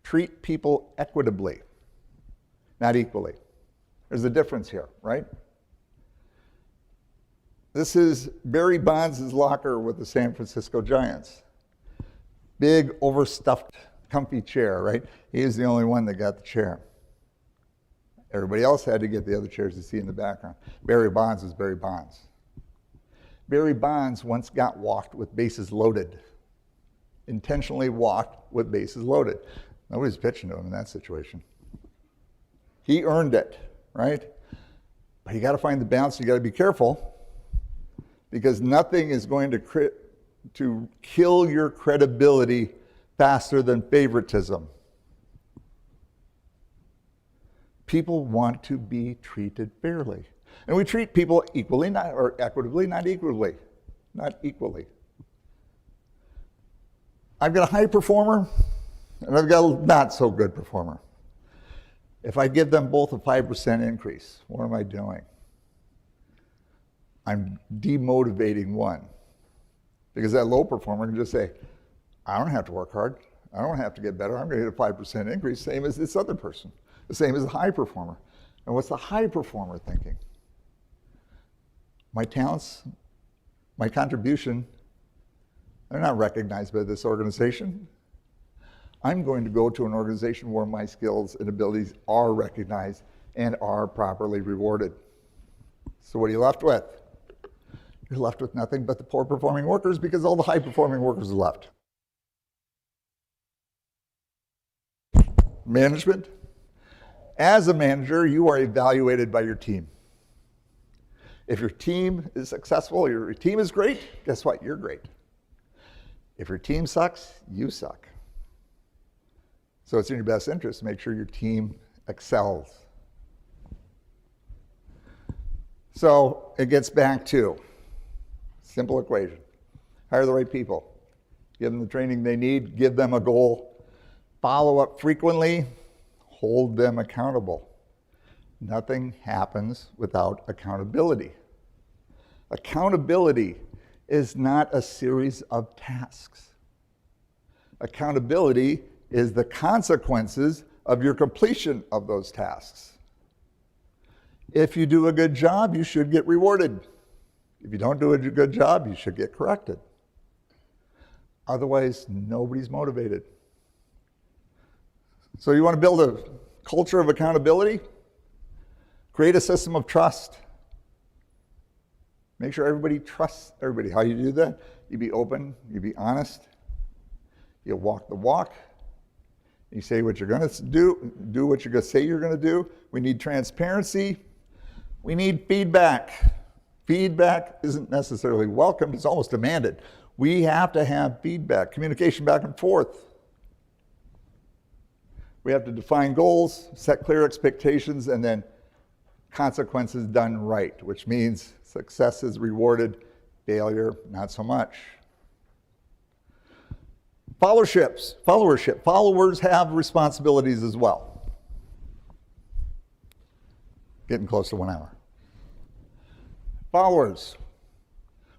treat people equitably, not equally. There's a difference here, right? This is Barry Bonds' locker with the San Francisco Giants. Big, overstuffed, comfy chair, right? He is the only one that got the chair. Everybody else had to get the other chairs you see in the background. Barry Bonds is Barry Bonds. Barry Bonds once got walked with bases loaded. Intentionally walked with bases loaded. Nobody's pitching to him in that situation. He earned it, right? But you got to find the balance. You got to be careful, because nothing is going to kill your credibility faster than favoritism. People want to be treated fairly. And we treat people equally, or equitably, not equally. Not equally. I've got a high performer, and I've got a not so good performer. If I give them both a 5% increase, what am I doing? I'm demotivating one. Because that low performer can just say, I don't have to work hard. I don't have to get better. I'm going to get a 5% increase, same as this other person. The same as the high performer. And what's the high performer thinking? My talents, my contribution, they're not recognized by this organization. I'm going to go to an organization where my skills and abilities are recognized and are properly rewarded. So what are you left with? You're left with nothing but the poor performing workers, because all the high performing workers are left. Management. As a manager, you are evaluated by your team. If your team is successful, your team is great, guess what? You're great. If your team sucks, you suck. So it's in your best interest to make sure your team excels. So it gets back to simple equation. Hire the right people. Give them the training they need. Give them a goal. Follow up frequently. Hold them accountable. Nothing happens without accountability. Accountability is not a series of tasks. Accountability is the consequences of your completion of those tasks. If you do a good job, you should get rewarded. If you don't do a good job, you should get corrected. Otherwise, nobody's motivated. So you want to build a culture of accountability? Create a system of trust. Make sure everybody trusts everybody. How you do that? You be open, you be honest, you walk the walk, you say what you're going to do what you're going to say you're going to do. We need transparency. We need feedback. Feedback isn't necessarily welcomed, it's almost demanded. We have to have feedback, communication back and forth. We have to define goals, set clear expectations, and then consequences done right, which means success is rewarded, failure, not so much. Followership. Followers have responsibilities as well. Getting close to 1 hour. Followers,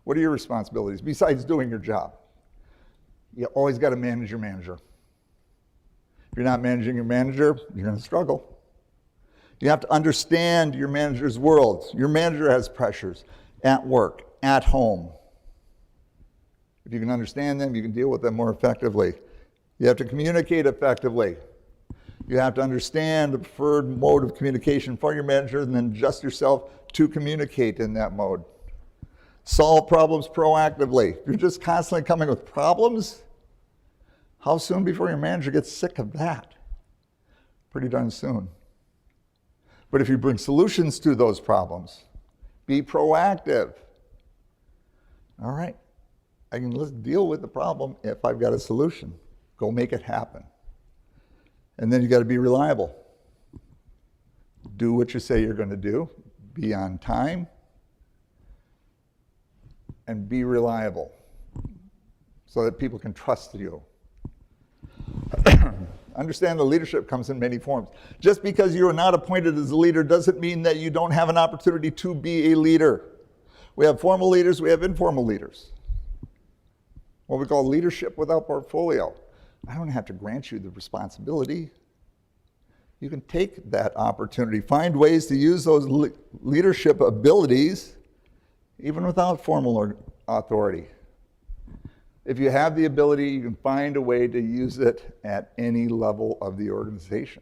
what are your responsibilities besides doing your job? You always got to manage your manager. If you're not managing your manager, you're going to struggle. You have to understand your manager's world. Your manager has pressures at work, at home. If you can understand them, you can deal with them more effectively. You have to communicate effectively. You have to understand the preferred mode of communication for your manager and then adjust yourself to communicate in that mode. Solve problems proactively. If you're just constantly coming with problems, how soon before your manager gets sick of that? Pretty darn soon. But if you bring solutions to those problems, be proactive. All right, let's deal with the problem if I've got a solution. Go make it happen. And then you got to be reliable. Do what you say you're going to do. Be on time. And be reliable so that people can trust you. Understand that leadership comes in many forms. Just because you are not appointed as a leader doesn't mean that you don't have an opportunity to be a leader. We have formal leaders, we have informal leaders. What we call leadership without portfolio. I don't have to grant you the responsibility. You can take that opportunity, find ways to use those leadership abilities even without formal authority. If you have the ability, you can find a way to use it at any level of the organization.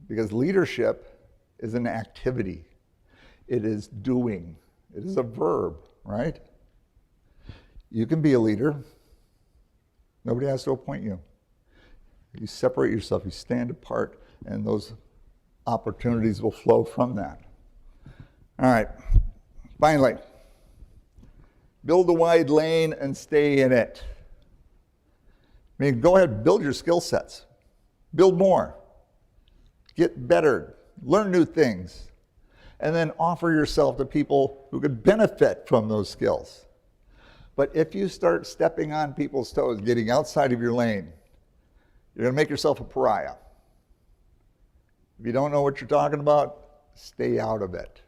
Because leadership is an activity. It is doing. It is a verb, right? You can be a leader. Nobody has to appoint you. You separate yourself, you stand apart, and those opportunities will flow from that. All right, finally, build a wide lane and stay in it. I mean, go ahead, build your skill sets. Build more. Get better. Learn new things. And then offer yourself to people who could benefit from those skills. But if you start stepping on people's toes, getting outside of your lane, you're going to make yourself a pariah. If you don't know what you're talking about, stay out of it.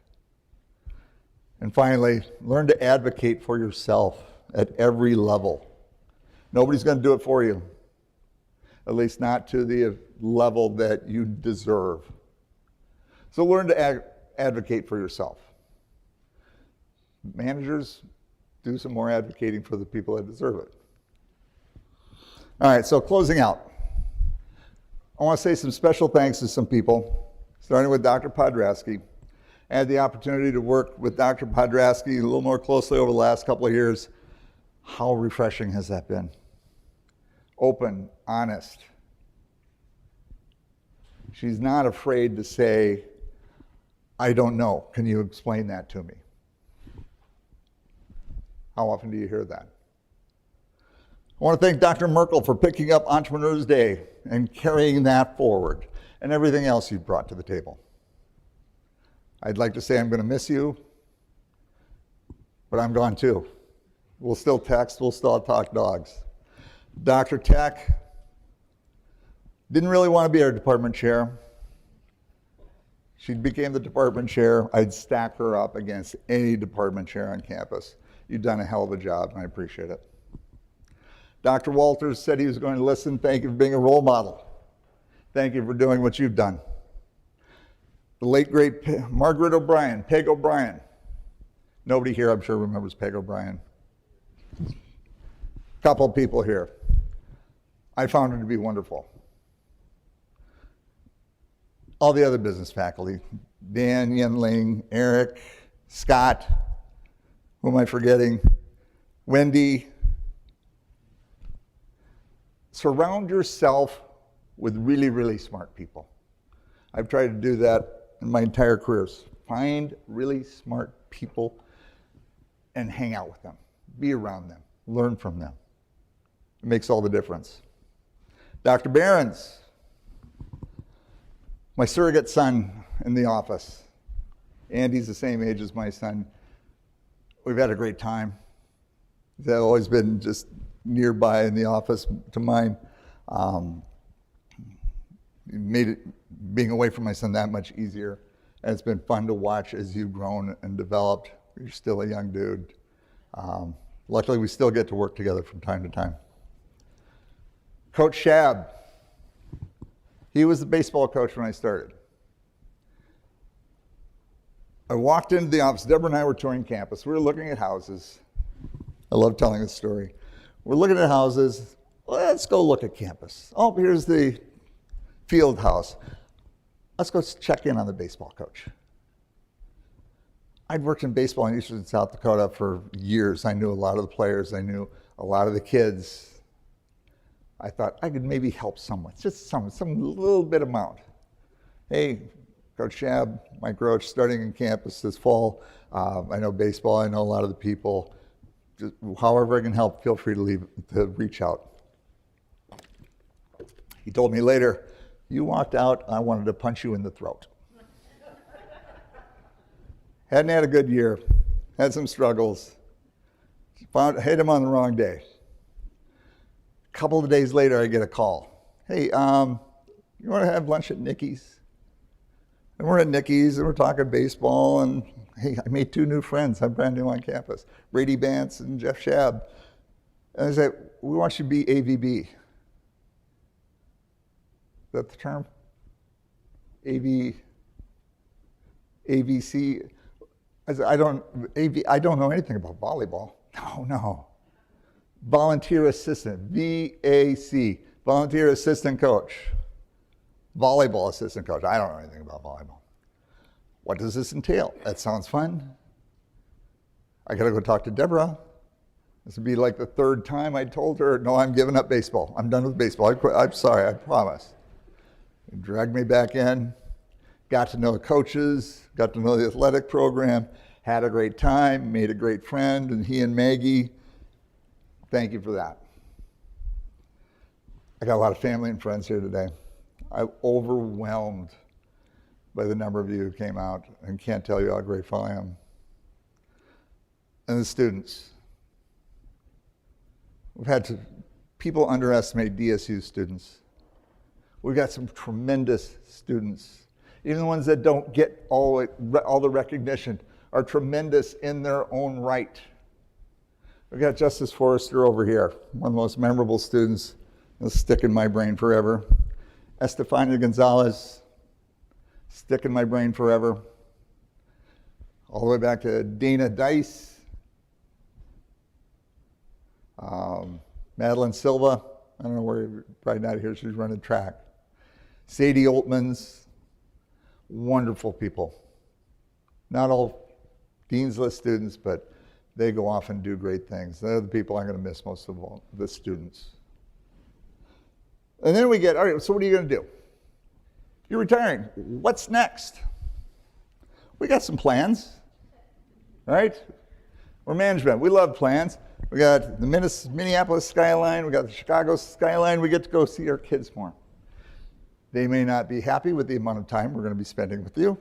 And finally, learn to advocate for yourself at every level. Nobody's going to do it for you, at least not to the level that you deserve. So learn to advocate for yourself. Managers, do some more advocating for the people that deserve it. All right, so closing out. I want to say some special thanks to some people, starting with Dr. Podrasky. I had the opportunity to work with Dr. Podrasky a little more closely over the last couple of years. How refreshing has that been? Open, honest. She's not afraid to say, I don't know. Can you explain that to me? How often do you hear that? I want to thank Dr. Merkel for picking up Entrepreneurs Day and carrying that forward and everything else you've brought to the table. I'd like to say I'm going to miss you, but I'm gone too. We'll still text, we'll still talk dogs. Dr. Tech didn't really want to be our department chair. She became the department chair. I'd stack her up against any department chair on campus. You've done a hell of a job, and I appreciate it. Dr. Walters said he was going to listen. Thank you for being a role model. Thank you for doing what you've done. The late, great Margaret O'Brien, Peg O'Brien. Nobody here, I'm sure, remembers Peg O'Brien. Couple of people here. I found her to be wonderful. All the other business faculty, Dan, Yenling, Eric, Scott, who am I forgetting? Wendy. Surround yourself with really, really smart people. I've tried to do that in my entire careers. Find really smart people and hang out with them. Be around them. Learn from them. It makes all the difference. Dr. Behrens, my surrogate son in the office. Andy's the same age as my son. We've had a great time. He's always been just nearby in the office to mine. Made it, being away from my son, that much easier. And it's been fun to watch as you've grown and developed. You're still a young dude. Luckily, we still get to work together from time to time. Coach Shab, he was the baseball coach when I started. I walked into the office. Deborah and I were touring campus. We were looking at houses. I love telling this story. We're looking at houses. Let's go look at campus. Oh, here's the field house. Let's go check in on the baseball coach. I'd worked in baseball in Eastern South Dakota for years. I knew a lot of the players. I knew a lot of the kids. I thought I could maybe help someone, just some little bit amount. Hey, Coach Shab, Mike Roach, starting in campus this fall. I know baseball. I know a lot of the people. Just however I can help, feel free to reach out. He told me later, you walked out, I wanted to punch you in the throat. Hadn't had a good year, had some struggles, hit him on the wrong day. A couple of days later, I get a call. Hey, you want to have lunch at Nicky's? And we're at Nicky's and we're talking baseball, and hey, I made 2 new friends. I'm brand new on campus, Brady Bance and Jeff Shab. And I said, we want you to be AVB. Is that the term? AVC. I said, I don't know anything about volleyball. No. Volunteer assistant, VAC, volunteer assistant coach. Volleyball assistant coach. I don't know anything about volleyball. What does this entail? That sounds fun. I gotta go talk to Deborah. This would be like the 3rd time I told her, no, I'm giving up baseball. I'm done with baseball. I'm sorry, I promise. They dragged me back in, got to know the coaches, got to know the athletic program, had a great time, made a great friend, and he and Maggie, thank you for that. I got a lot of family and friends here today. I'm overwhelmed by the number of you who came out, and can't tell you how grateful I am. And the students. We've had people underestimate DSU students. We've got some tremendous students. Even the ones that don't get all the recognition are tremendous in their own right. We've got Justice Forrester over here, one of the most memorable students. It'll stick in my brain forever. Estefania Gonzalez, stick in my brain forever. All the way back to Dana Dice, Madeline Silva. I don't know where, probably not here, she's running track. Sadie Oltmans, wonderful people. Not all Dean's List students, but they go off and do great things. They're the people I'm going to miss most of all, the students. And then we get, all right, so what are you going to do? You're retiring. What's next? We got some plans, right? We're management. We love plans. We got the Minneapolis skyline. We got the Chicago skyline. We get to go see our kids more. They may not be happy with the amount of time we're going to be spending with you.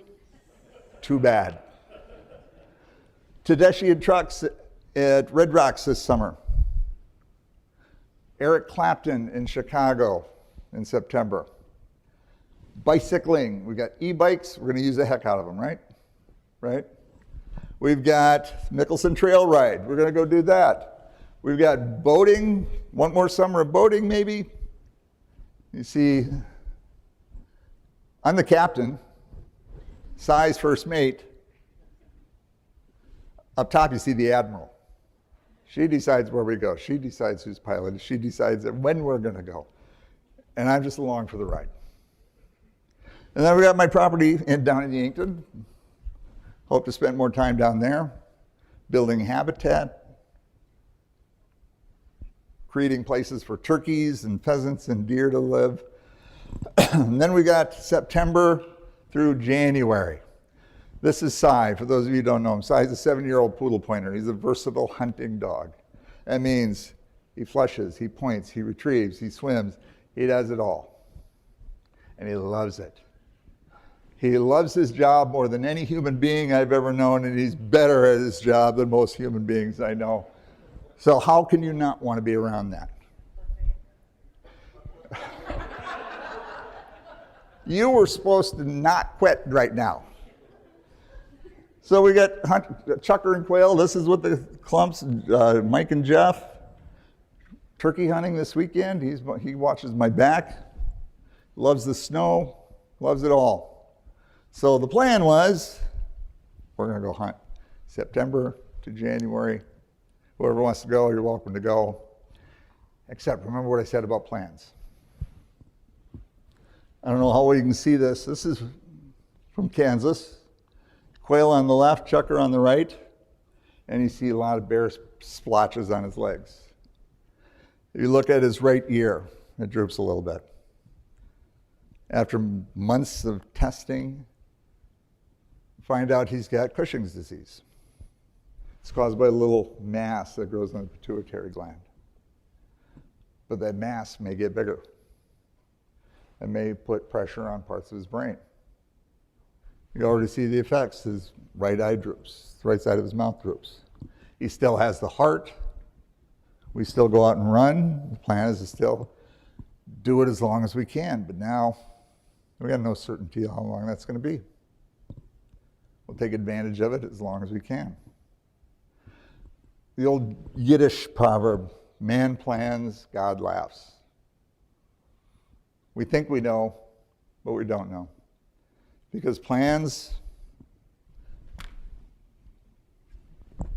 Too bad. Tedeschi and Trucks at Red Rocks this summer. Eric Clapton in Chicago in September. Bicycling, we got e-bikes, we're gonna use the heck out of them, right? Right? We've got Mickelson Trail Ride, we're gonna go do that. We've got boating, one more summer of boating maybe. You see, I'm the captain, Cy's first mate. Up top you see the admiral. She decides where we go. She decides who's piloting. She decides when we're going to go. And I'm just along for the ride. And then we got my property down in Yankton. Hope to spend more time down there, building habitat, creating places for turkeys and pheasants and deer to live. And then we got September through January. This is Cy, for those of you who don't know him. Cy's a 7-year-old poodle pointer. He's a versatile hunting dog. That means he flushes, he points, he retrieves, he swims. He does it all. And he loves it. He loves his job more than any human being I've ever known, and he's better at his job than most human beings I know. So how can you not want to be around that? You were supposed to not quit right now. So we got Chucker and Quail. This is what the clumps, Mike and Jeff. Turkey hunting this weekend. He watches my back. Loves the snow. Loves it all. So the plan was, we're going to go hunt September to January. Whoever wants to go, you're welcome to go. Except remember what I said about plans. I don't know how well you can see this. This is from Kansas. Quail on the left, chucker on the right, and you see a lot of bare splotches on his legs. If you look at his right ear, it droops a little bit. After months of testing, find out he's got Cushing's disease. It's caused by a little mass that grows on the pituitary gland. But that mass may get bigger. It may put pressure on parts of his brain. You already see the effects. His right eye droops. The right side of his mouth droops. He still has the heart. We still go out and run. The plan is to still do it as long as we can. But now, we got no certainty of how long that's going to be. We'll take advantage of it as long as we can. The old Yiddish proverb, man plans, God laughs. We think we know, but we don't know. Because plans,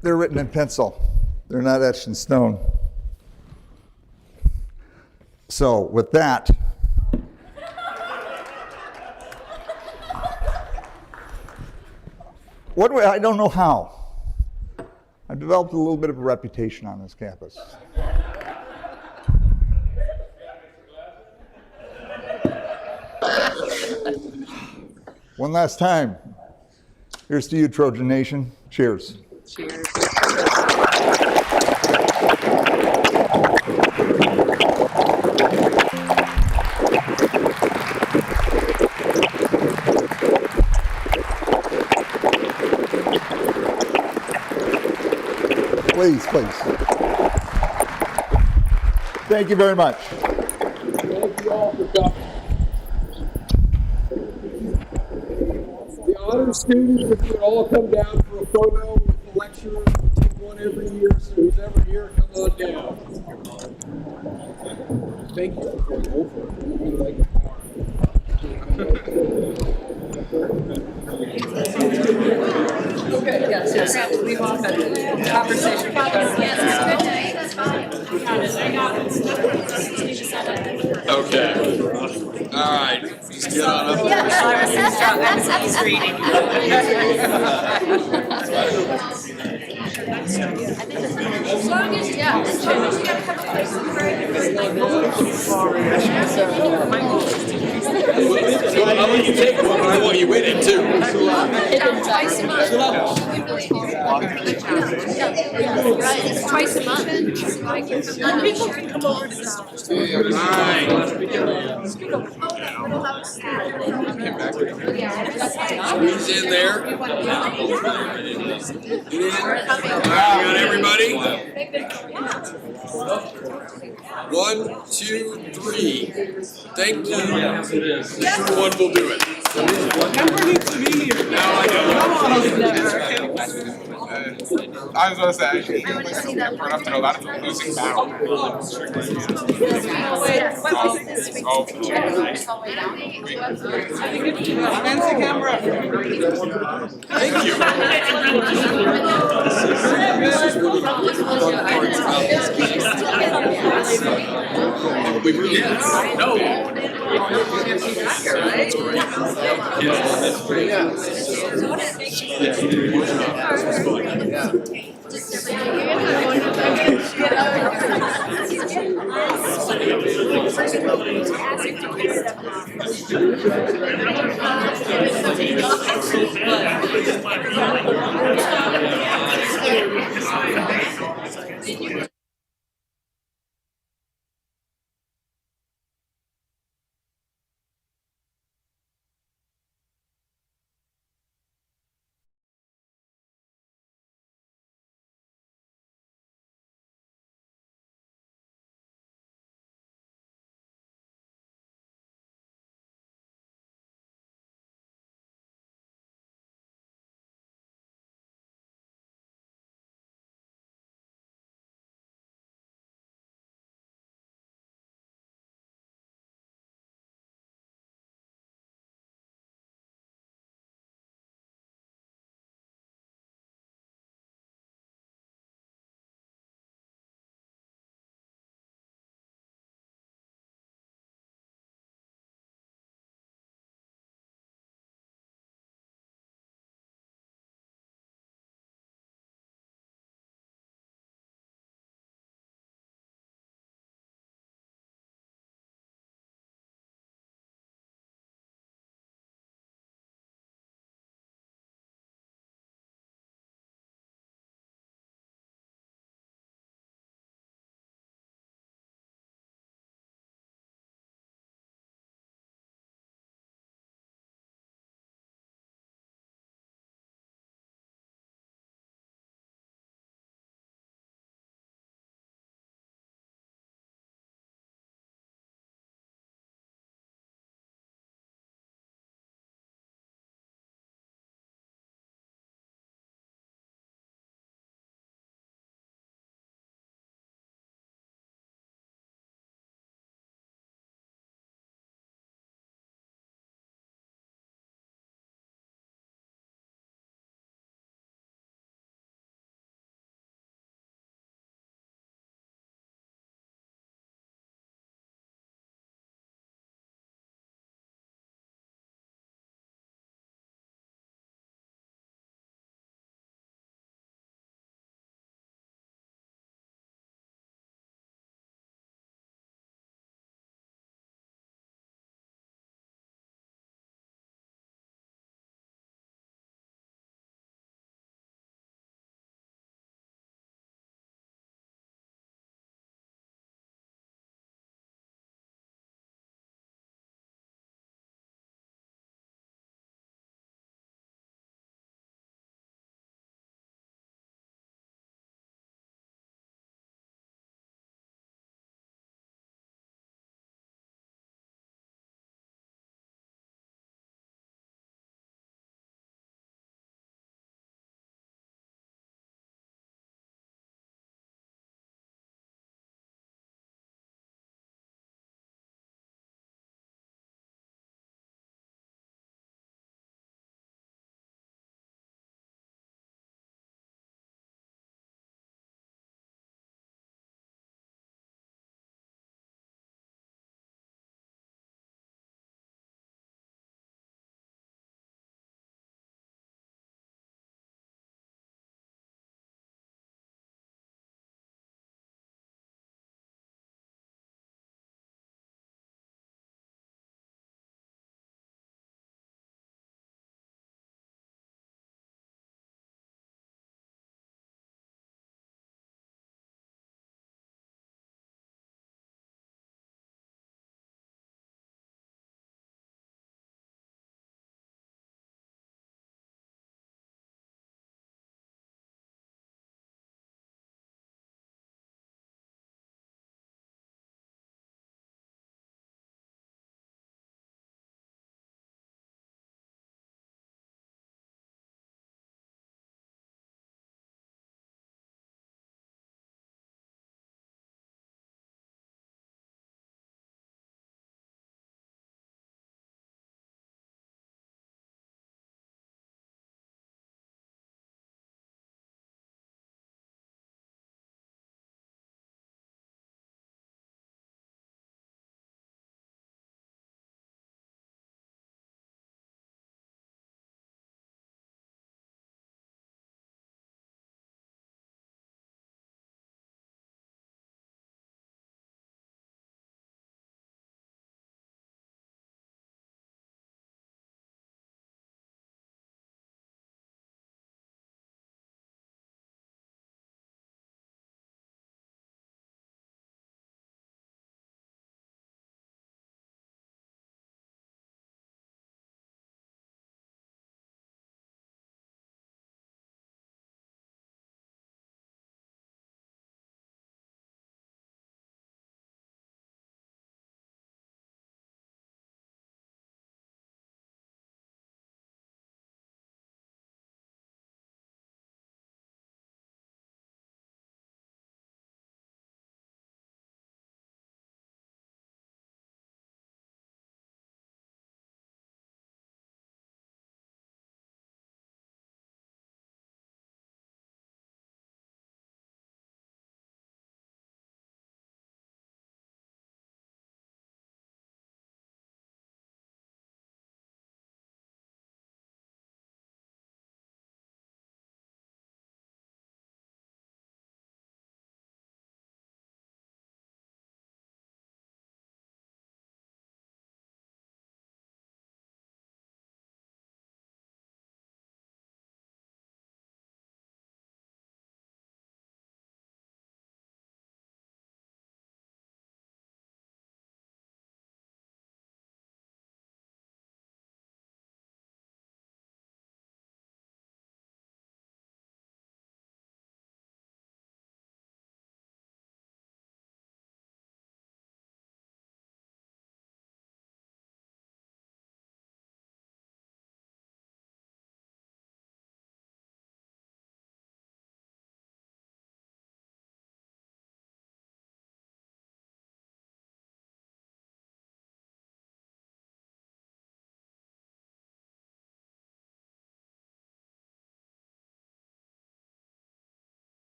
they're written in pencil. They're not etched in stone. So with that, I don't know how. I've developed a little bit of a reputation on this campus. One last time. Here's to you, Trojan Nation. Cheers. Cheers. Please, please. Thank you very much. Thank you all for coming. The honors students, if you would all come down for a photo with the lecturer, we take one every year, so who's ever here, come on down. Thank you for going over it. I really like it. Okay, yes, yes. We have to leave off that conversation. Okay. All right. Just get on up there. He's reading. As long as, yeah, as long as you got a couple places I'll let you take one, but I want you in it too. twice a month. Right, it's twice a month. People can come over to Squeeze in there. Get in. You got everybody? 1, 2, 3. Thank you. Everyone will do it. I was going to say, I feel like we're up to a lot of losing battle. Thank you. We really no. That's great.